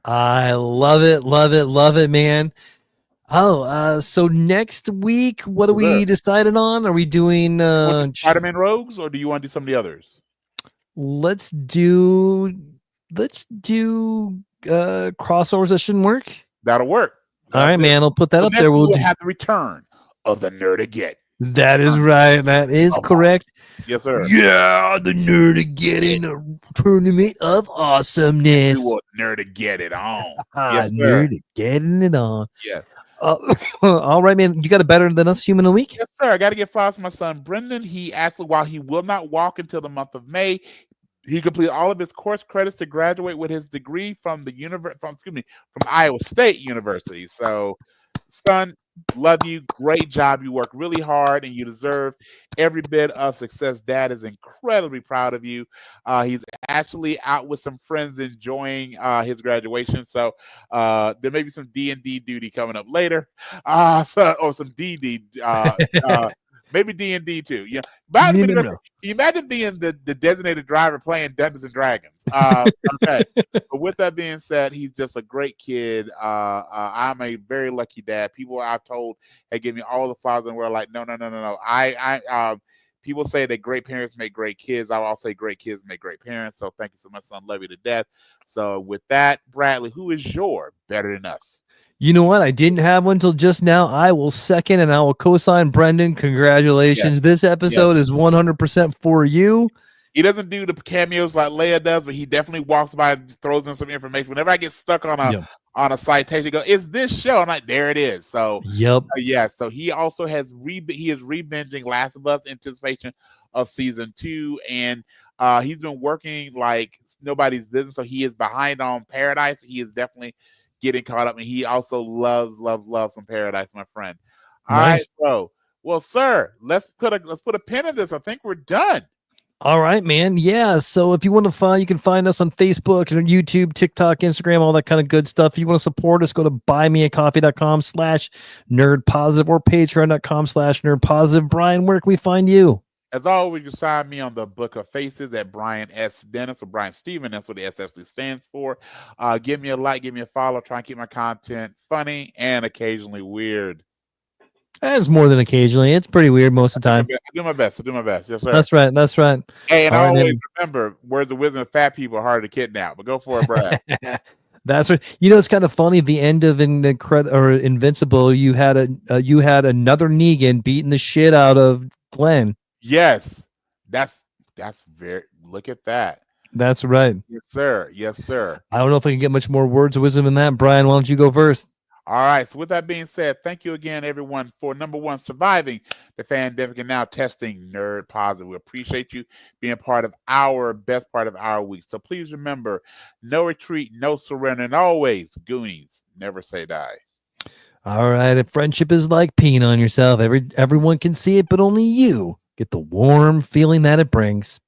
I love it, man. Oh, so next week, what are we decided on? Are we doing Spider-Man Rogues, or do you want to do some of the others? let's do crossovers that shouldn't work. That'll work. All right, man. I'll put that up there. We'll have the return of the Nerdaget. That is right. That is correct. Yes, sir. Yeah, the Nerdageddon, a tournament of awesomeness. We will Nerdaget it on. Yes, Nerdageddon it on. Yeah. All right, man. You got it better than us, human of the week? Yes, sir. I got to get flowers to my son Brendan. He actually, while he will not walk until the month of May, he completed all of his course credits to graduate with his degree from from Iowa State University. So, son, love you. Great job. You work really hard and you deserve every bit of success. Dad is incredibly proud of you. He's actually out with some friends enjoying his graduation. So there may be some D&D duty coming up later. Or some DD. Maybe D&D too. Yeah. You imagine being the designated driver playing Dungeons and Dragons. Okay. But with that being said, he's just a great kid. I'm a very lucky dad. People I've told have given me all the flowers in the world. Like, no. People say that great parents make great kids. I will say great kids make great parents. So thank you so much, son. Love you to death. So with that, Bradley, who is your better than us? You know what? I didn't have one until just now. I will second and I will co-sign Brendan. Congratulations. Yes. This episode is 100% for you. He doesn't do the cameos like Leia does, but he definitely walks by and throws in some information. Whenever I get stuck on a citation, he goes, "Is this show?" I'm like, "There it is." So, So he also has he is rebinging Last of Us in anticipation of season 2, and he's been working like nobody's business. So he is behind on Paradise. He is definitely getting caught up, and he also loves some Paradise, my friend. All right, so well, sir, let's put a pin in this. I think we're done. All right, man. Yeah. So if you want to find, you can find us on Facebook, YouTube, TikTok, Instagram, all that kind of good stuff. If you want to support us, go to buymeacoffee.com/nerdpositive or patreon.com/nerdpositive. Brian, where can we find you? As always, you sign me on the Book of Faces at Brian S. Dennis or Brian Steven. That's what the S actually stands for. Give me a like, give me a follow. Try and keep my content funny and occasionally weird. It's more than occasionally. It's pretty weird most of the time. I do my best. Yes, sir. That's right. Hey, and I always remember, words of wisdom of fat people are hard to kidnap. But go for it, Brad. That's right. You know, it's kind of funny. The end of Invincible, you had another Negan beating the shit out of Glenn. Yes, that's very. Look at that. That's right. Yes, sir. Yes, sir. I don't know if I can get much more words of wisdom than that. Brian, why don't you go first? All right. So with that being said, thank you again, everyone, for number one, surviving the pandemic and now testing Nerd Positive. We appreciate you being part of our best part of our week. So please remember, no retreat, no surrender, and always, Goonies, never say die. All right. If friendship is like peeing on yourself, everyone can see it, but only you get the warm feeling that it brings.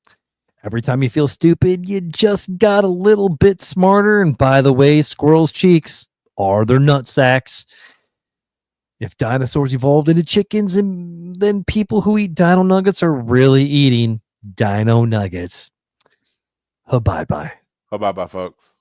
Every time you feel stupid, you just got a little bit smarter. And by the way, squirrels' cheeks are their nut sacks. If dinosaurs evolved into chickens, and then people who eat dino nuggets are really eating dino nuggets. Bye-bye. Bye-bye, folks.